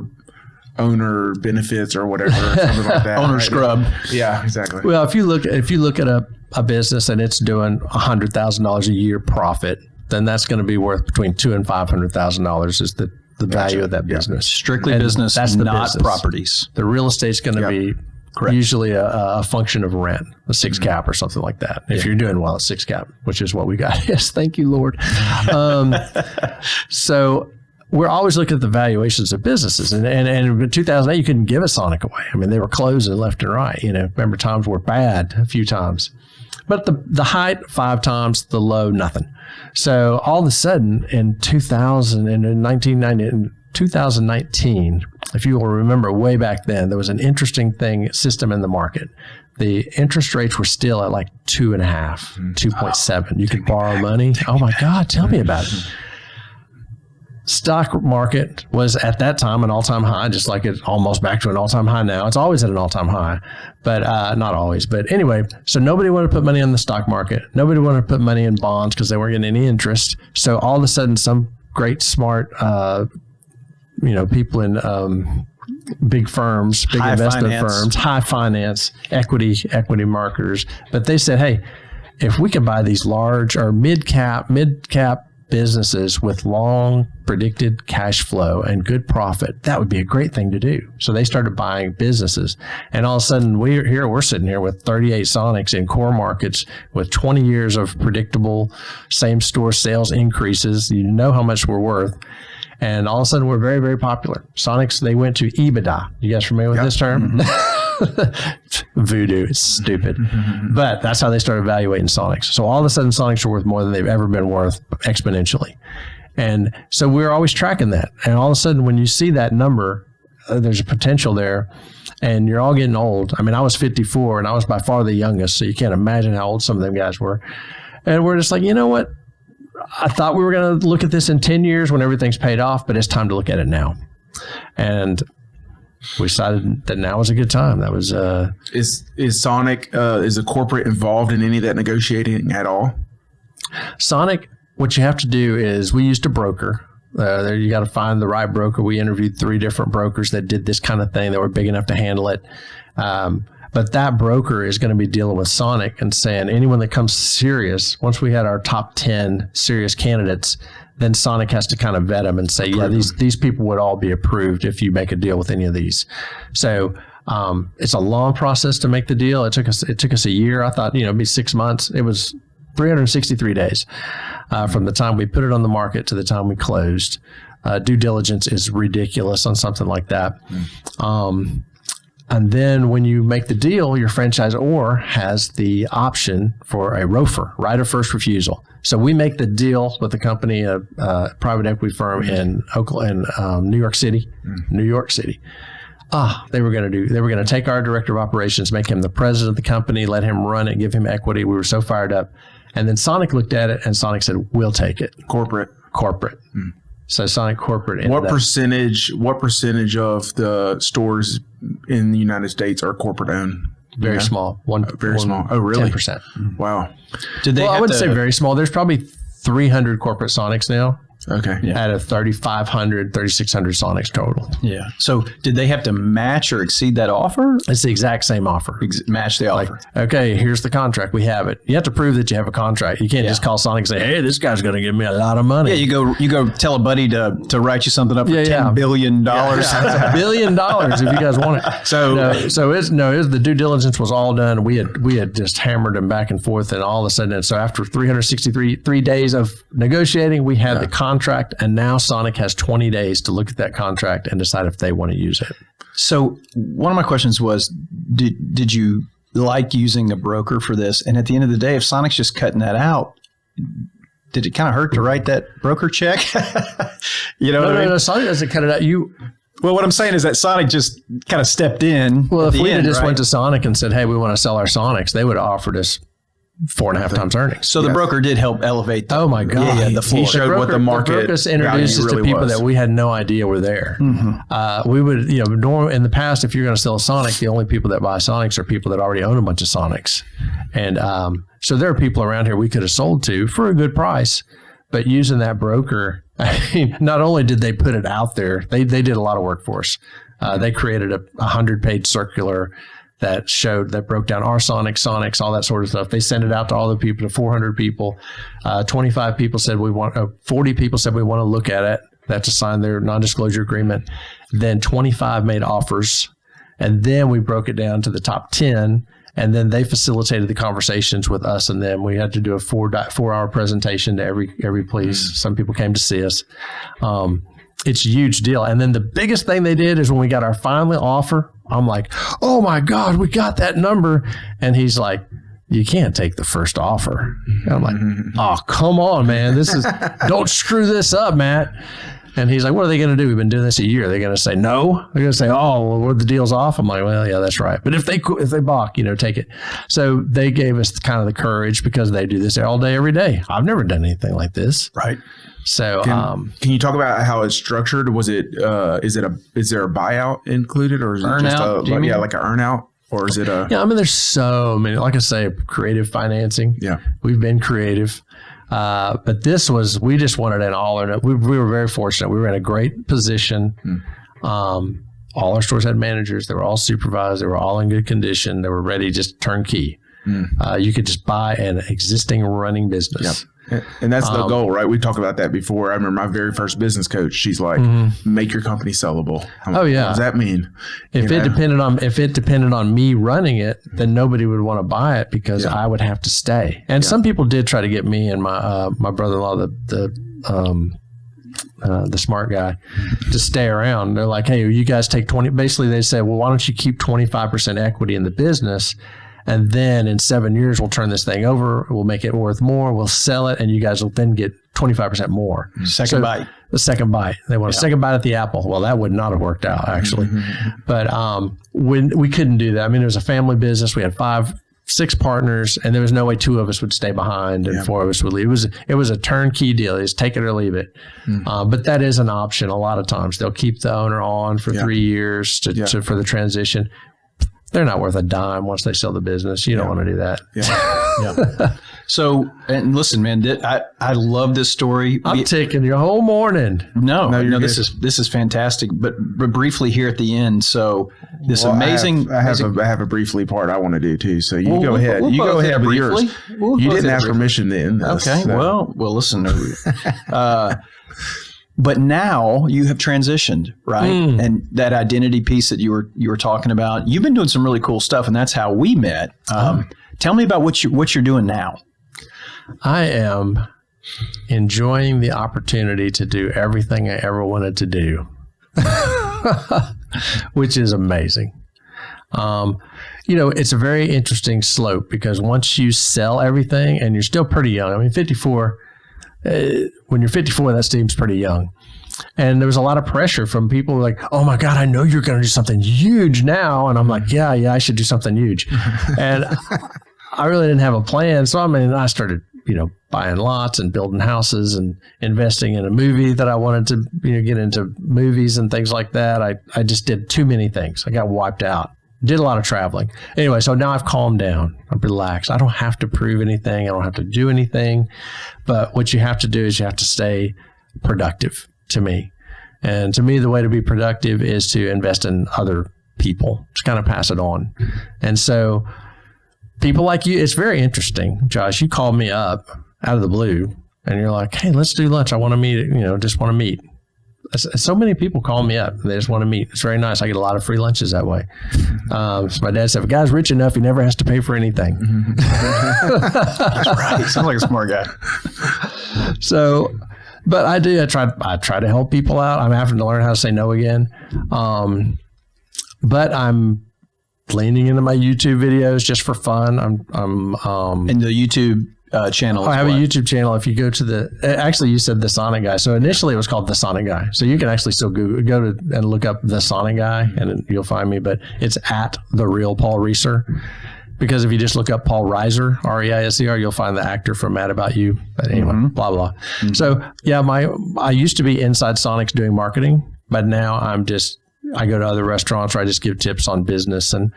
owner benefits or whatever, something like that. Owner scrub. Yeah, exactly. Well, if you look at a business and it's doing $100,000 a year profit, then that's going to be worth between $200,000 and $500,000 is the value of that business. Strictly And business, that's the not business. properties. The real estate's going to be usually a function of rent, a 6 cap or something like that. If you're doing well at 6 cap, which is what we got. Yes, thank you, Lord. So we're always looking at the valuations of businesses. And in 2008, you couldn't give a Sonic away. I mean, they were closing left and right. Remember, times were bad a few times. But the height, 5 times, the low, nothing. So all of a sudden in 2000 and in 2019, if you will remember way back then, there was an interesting system in the market. The interest rates were still at like 2.5, 2.7. You could borrow money. Oh my God, tell me about it. Stock market was at that time an all-time high, just like it's almost back to an all-time high now. It's always at an all-time high, but not always. But anyway, so nobody wanted to put money in the stock market. Nobody wanted to put money in bonds because they weren't getting any interest. So all of a sudden, some great, smart, people in big firms, big investment firms, high finance, equity marketers. But they said, hey, if we could buy these large or mid-cap businesses with long predicted cash flow and good profit, that would be a great thing to do. So they started buying businesses. And all of a sudden, we're sitting here with 38 Sonics in core markets with 20 years of predictable same-store sales increases. You know how much we're worth. And all of a sudden, we're very, very popular. Sonics, they went to EBITDA. You guys familiar with this term? Voodoo. It's stupid. But that's how they started evaluating Sonics. So all of a sudden, Sonics are worth more than they've ever been worth exponentially. And so we're always tracking that. And all of a sudden, when you see that number, there's a potential there. And you're all getting old. I mean, I was 54, and I was by far the youngest. So you can't imagine how old some of them guys were. And we're just like, you know what? I thought we were going to look at this in 10 years when everything's paid off, but it's time to look at it now. And we decided that now was a good time. That was is Sonic is a corporate involved in any of that negotiating at all? Sonic, what you have to do is we used a broker. There you got to find the right broker. We interviewed 3 different brokers that did this kind of thing that were big enough to handle it. But that broker is going to be dealing with Sonic and saying anyone that comes serious, once we had our top 10 serious candidates, then Sonic has to kind of vet them and say, these people would all be approved if you make a deal with any of these. So it's a long process to make the deal. It took us a year. I thought, it'd be 6 months. It was 363 days from the time we put it on the market to the time we closed. Due diligence is ridiculous on something like that. And then when you make the deal, your franchisor has the option for a ROFR, right of first refusal. So we make the deal with the company, a private equity firm in New York City. They were going to take our director of operations, make him the president of the company, let him run it, give him equity. We were so fired up. And then Sonic looked at it and Sonic said, we'll take it. Corporate. So Sonic corporate. What percentage of the stores in the United States are corporate owned? Very small. Very small. Oh, really? 10%. Wow. I wouldn't say very small. There's probably 300 corporate Sonics now. Okay. out of 3,500, 3,600 Sonics total. Yeah. So did they have to match or exceed that offer? It's the exact same offer. Match the offer. Okay, here's the contract. We have it. You have to prove that you have a contract. You can't just call Sonic and say, hey, this guy's going to give me a lot of money. Yeah, you go tell a buddy to write you something up for $10 billion. That's $1 billion if you guys want it. The due diligence was all done. We had just hammered them back and forth, and all of a sudden, so after 363 days of negotiating, we had the contract, and now Sonic has 20 days to look at that contract and decide if they want to use it. So one of my questions was, did you like using a broker for this? And at the end of the day, if Sonic's just cutting that out, did it kind of hurt to write that broker check? No, Sonic doesn't cut it out. Well, what I'm saying is that Sonic just kind of stepped in. Well, if we had just went to Sonic and said, hey, we want to sell our Sonics, they would have offered us 4.5 times earnings. So the broker did help elevate. Oh my God! The floor. He showed what the market. The broker introduced us to people that we had no idea were there. Mm-hmm. We would, in the past, if you're going to sell a Sonic, the only people that buy Sonics are people that already own a bunch of Sonics, and so there are people around here we could have sold to for a good price, but using that broker, I mean, not only did they put it out there, they did a lot of work for us. They created a 100-page circular that broke down our Sonics, all that sort of stuff. They sent it out to all the people, to 400 people. 25 people said 40 people said we want to look at it. They have to sign their non-disclosure agreement. Then 25 made offers. And then we broke it down to the top 10. And then they facilitated the conversations with us and them. We had to do a 4-hour presentation to every place. Some people came to see us. It's a huge deal. And then the biggest thing they did is when we got our final offer, I'm like, oh my God, we got that number. And he's like, you can't take the first offer. And I'm like, oh, come on, man. Don't screw this up, Matt. And he's like, what are they going to do? We've been doing this a year. They're going to say no. They're going to say, oh, well, the deal's off. I'm like, well, yeah, that's right. But if they balk, take it. So they gave us kind of the courage because they do this all day, every day. I've never done anything like this. Right. So, can you talk about how it's structured? Was it, is there a buyout included, or is it just like an earnout, or is it a? Yeah, I mean, there's so many. Like I say, creative financing. Yeah, we've been creative, but we just wanted an all or no. We were very fortunate. We were in a great position. All our stores had managers. They were all supervised. They were all in good condition. They were ready, just turnkey. You could just buy an existing running business. Yep. And that's the goal, right? We talked about that before. I remember my very first business coach. She's like, "Make your company sellable." What does that mean? If it depended on me running it, then nobody would want to buy it because I would have to stay. And some people did try to get me and my brother-in-law, the smart guy, to stay around. They're like, "Hey, you guys take 20." Basically, they said, "Well, why don't you keep 25% equity in the business?" And then in 7 years, we'll turn this thing over. We'll make it worth more. We'll sell it. And you guys will then get 25% more. Second bite. The second bite. They want a second bite at the apple. Well, that would not have worked out, actually. But when we couldn't do that. I mean, it was a family business. We had 6 partners, and there was no way 2 of us would stay behind and 4 of us would leave. It was a turnkey deal. It's take it or leave it. But that is an option a lot of times. They'll keep the owner on for 3 years for the transition. They're not worth a dime once they sell the business. You don't want to do that. Yeah. So, and listen, man, I love this story. I'm taking your whole morning. No, this is fantastic. But briefly here at the end. So this amazing. I have a briefly part I want to do too. So you go ahead. You go ahead with yours. You didn't ask permission to end this. Okay. So. Well, listen. But now you have transitioned, right? And that identity piece that you were talking about, you've been doing some really cool stuff, and that's how we met. Tell me about what you're doing now. I am enjoying the opportunity to do everything I ever wanted to do, which is amazing. It's a very interesting slope because once you sell everything, and you're still pretty young. I mean, 54. When you're 54, that seems pretty young. And there was a lot of pressure from people like, oh my God, I know you're going to do something huge now. And I'm like, yeah, I should do something huge. And I really didn't have a plan. So, I started, buying lots and building houses and investing in a movie that I wanted to, get into movies and things like that. I just did too many things. I got wiped out. Did a lot of traveling. Anyway, so now I've calmed down. I'm relaxed. I don't have to prove anything. I don't have to do anything. But what you have to do is you have to stay productive to me. And to me, the way to be productive is to invest in other people, to kind of pass it on. And so people like you, it's very interesting, Josh. You called me up out of the blue and you're like, hey, let's do lunch. I want to meet, just want to meet. So many people call me up. They just want to meet. It's very nice. I get a lot of free lunches that way. So my dad said, if a guy's rich enough, he never has to pay for anything. That's right. Sounds like a smart guy. So, but I do. I try to help people out. I'm having to learn how to say no again. But I'm leaning into my YouTube videos just for fun. I'm in the YouTube channel. I have a YouTube channel. If you go to actually you said The Sonic Guy. So initially it was called The Sonic Guy. So you can actually still go to and look up The Sonic Guy and you'll find me, but it's at The Real Paul Reiser. Because if you just look up Paul Reiser, R-E-I-S-E-R, you'll find the actor from Mad About You. But anyway, blah, blah. Mm-hmm. So yeah, I used to be inside Sonic's doing marketing, but now I go to other restaurants where I just give tips on business and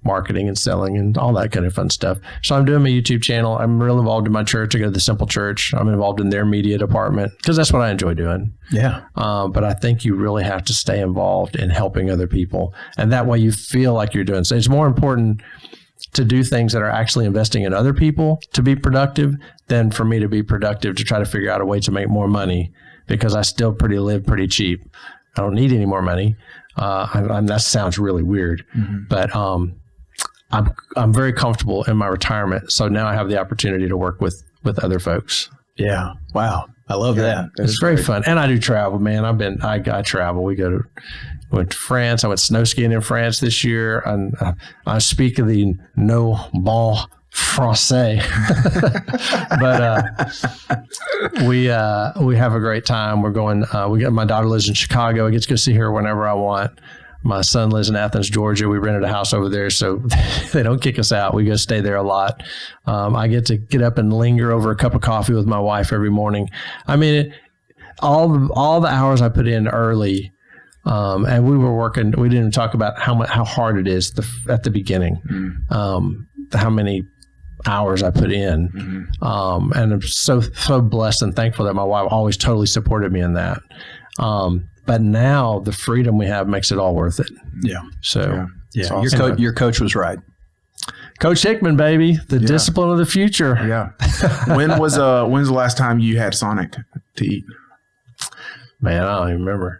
marketing and selling and all that kind of fun stuff. So I'm doing my YouTube channel. I'm real involved in my church. I go to the Simple Church. I'm involved in their media department because that's what I enjoy doing. Yeah. But I think you really have to stay involved in helping other people. And that way you feel like you're doing. So it's more important to do things that are actually investing in other people to be productive than for me to be productive to try to figure out a way to make more money because I still live pretty cheap. I don't need any more money. That sounds really weird, but I'm very comfortable in my retirement. So now I have the opportunity to work with other folks. Yeah. Wow. I love that. It's very fun. And I do travel, man. I travel. Went to France. I went snow skiing in France this year. And I speak the no bon français, but we have a great time. We're going, my daughter lives in Chicago. I get to go see her whenever I want. My son lives in Athens, Georgia. We rented a house over there, so they don't kick us out. We go stay there a lot. I get to get up and linger over a cup of coffee with my wife every morning. I mean, all the hours I put in early, and we were working. We didn't even talk about how hard it is at the beginning. How many hours I put in, and I'm so blessed and thankful that my wife always totally supported me in that. But now the freedom we have makes it all worth it. Yeah. So yeah. Awesome. Your coach was right. Coach Hickman, baby, the discipline of the future. Yeah. When's the last time you had Sonic to eat? Man, I don't even remember.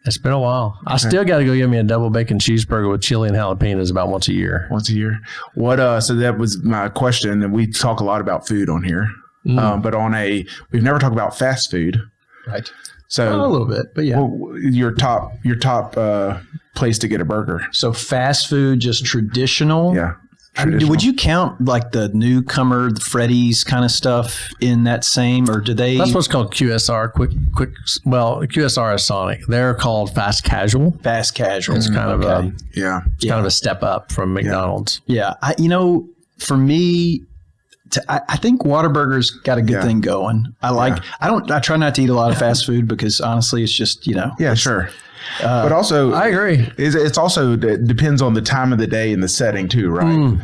It's been a while. I still got to go get me a double bacon cheeseburger with chili and jalapenos about once a year. Once a year. What? So that was my question. And we talk a lot about food on here. But we've never talked about fast food, right? So a little bit, but yeah. Your top place to get a burger. So fast food, just traditional. Yeah. Would you count like the newcomer, the Freddy's kind of stuff in that same, or do they? That's what's called QSR. Quick. Well, QSR is Sonic. They're called fast casual. Fast casual. It's kind of it's kind of a step up from McDonald's. Yeah. For me. I think Whataburger's got a good thing going. I try not to eat a lot of fast food because honestly, it's just, Yeah, sure. But also, I agree. It's also it depends on the time of the day and the setting too, right?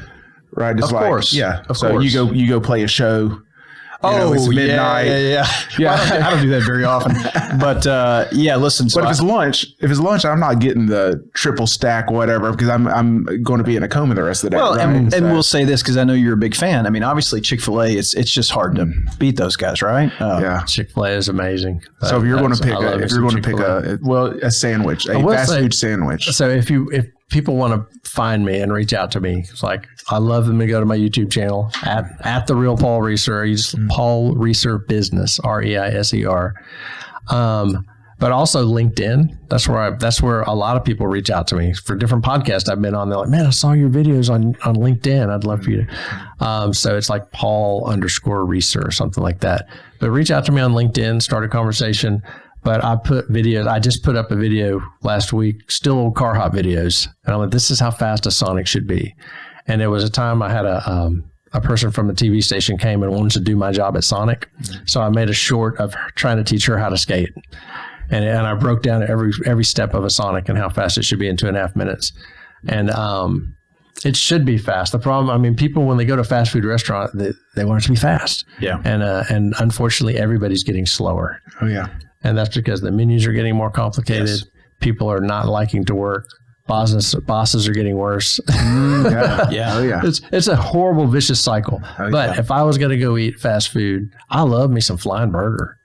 Right. It's of course. Yeah. Of so course. you go play a show. It's midnight. Yeah. I don't do that very often. But listen. So but if it's lunch, I'm not getting the triple stack, whatever, because I'm going to be in a coma the rest of the day. Well, right? and we'll say this because I know you're a big fan. I mean, obviously Chick-fil-A, it's just hard to beat those guys, right? Yeah, Chick-fil-A is amazing. So if you're going to pick a sandwich, a fast food sandwich. So if people want to find me and reach out to me, it's like I love them to go to my YouTube channel at the Real Paul Reiser. You just Paul Reiser Business, R-E-I-S-E-R. But also LinkedIn. That's where a lot of people reach out to me for different podcasts I've been on. They're like, man, I saw your videos on LinkedIn. I'd love for you to. So it's like Paul_Reiser or something like that. But reach out to me on LinkedIn, start a conversation. But I put videos. I just put up a video last week, still old carhop videos. And I'm like, this is how fast a Sonic should be. And there was a time I had a person from a TV station came and wanted to do my job at Sonic. So I made a short of trying to teach her how to skate. And I broke down every step of a Sonic and how fast it should be in 2.5 minutes. And It should be fast. The problem, I mean, people when they go to a fast food restaurant, they want it to be fast. Yeah. And unfortunately, everybody's getting slower. Oh yeah. And that's because the menus are getting more complicated. Yes. People are not liking to work. Bosses are getting worse. Yeah. Yeah. Oh yeah. It's a horrible, vicious cycle. Oh, But yeah. if I was going to go eat fast food, I love me some Flying Burger.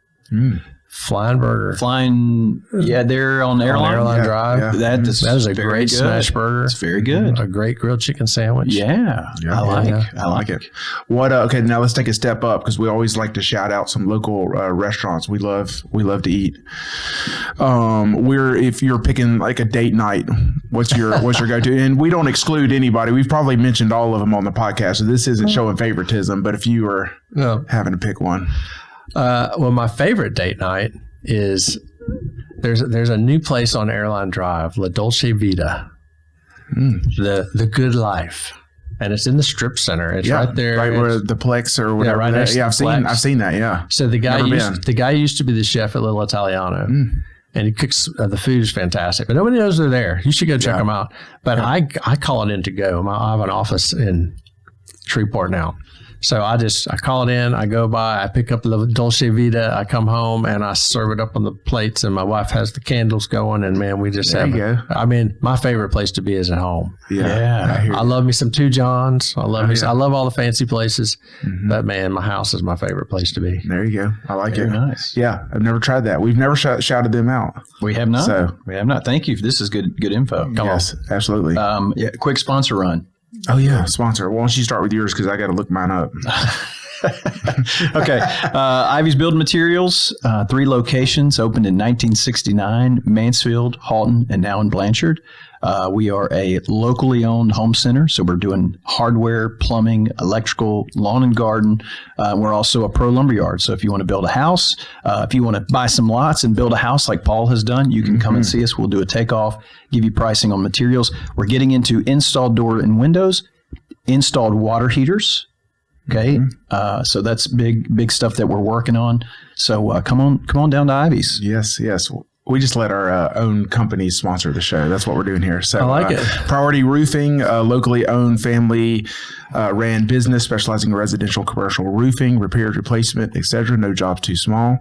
Flying Burger. Flying, they're on Airline. Airline Drive. yeah. That is a very great good. smash burger. It's very good. A great grilled chicken sandwich. Yeah. Yeah. I like it. What? Okay, now let's take a step up because we always like to shout out some local restaurants. We love to eat. If you're picking like a date night, what's your go-to? And we don't exclude anybody. We've probably mentioned all of them on the podcast, so this isn't showing favoritism. But if you were having to pick one, Well, my favorite date night is there's a new place on Airline Drive, La Dolce Vita, the Good Life, and it's in the Strip Center. It's right there, right where the Plex or whatever. right next to Yeah, the Plex. I've seen that. Yeah. So the guy used to be the chef at Little Italiano, and he cooks. The food is fantastic, but nobody knows they're there. You should go check them out. But I call it in to go. I have an office in Shreveport now. So I call it in, I go by, I pick up the Dolce Vita, I come home and I serve it up on the plates, and my wife has the candles going, and man, we just There you go. I mean, my favorite place to be is at home. Yeah. I love me some Two Johns. I love all the fancy places, but man, my house is my favorite place to be. There you go. I like Very it. nice. Yeah, I've never tried that. We've never shouted them out. We have not. So- We have not. Thank you. This is good info. Yes, absolutely. Quick sponsor run. Oh yeah, sponsor. Why don't you start with yours because I got to look mine up. Okay. Ivy's Building Materials, 3 locations, opened in 1969, Mansfield, Halton, and now in Blanchard. We are a locally owned home center, so we're doing hardware, plumbing, electrical, lawn and garden. We're also a pro lumber yard. So if you want to build a house, if you want to buy some lots and build a house like Paul has done, you can come and see us. We'll do a takeoff, give you pricing on materials. We're getting into installed door and windows, installed water heaters. Okay. So that's big stuff that we're working on. So come on down to Ivy's. Yes. We just let our own company sponsor the show. That's what we're doing here. So I like it. Priority Roofing, locally owned, family ran business specializing in residential, commercial roofing, repairs, replacement, etc. No job's too small.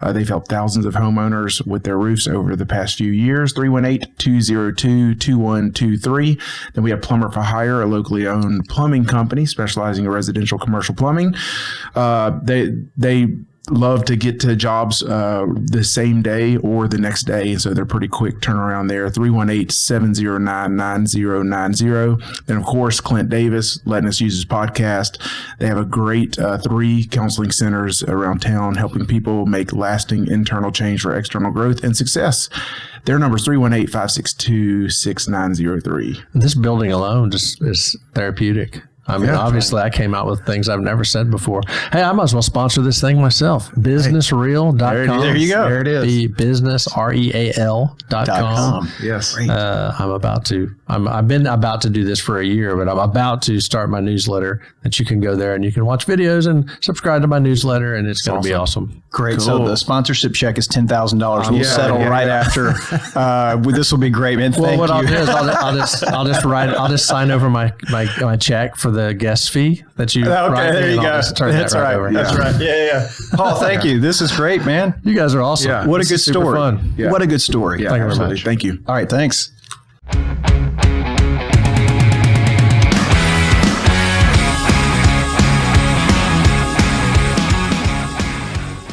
They've helped thousands of homeowners with their roofs over the past few years. 318-202-2123. Then we have Plumber for Hire, a locally owned plumbing company specializing in residential, commercial plumbing. They love to get to jobs the same day or the next day, and so they're pretty quick turnaround there. 318-709-9090. Then of course Clint Davis letting us use his podcast. They have a great 3 counseling centers around town helping people make lasting internal change for external growth and success. Their number is 318-562-6903. This building alone just is therapeutic. I mean, obviously, I came out with things I've never said before. Hey, I might as well sponsor this thing myself. BusinessReal.com. There you go. There it is. The BusinessReal.com. Yes. I've been about to do this for a year, but I'm about to start my newsletter that you can go there and you can watch videos and subscribe to my newsletter, and it's going to be awesome. Great. Cool. So the sponsorship check is $10,000. We'll settle right after. This will be great, man. Thank What you. I'll do is I'll just sign over my check for the guest fee that you write. Okay, there you go. That's right. Over. That's right. Yeah. Paul, thank you. This is great, man. You guys are awesome. Yeah. What a This good is super story. fun. Yeah. What a good story. Yeah, Thank you very absolutely. much. Thank you. All right. Thanks.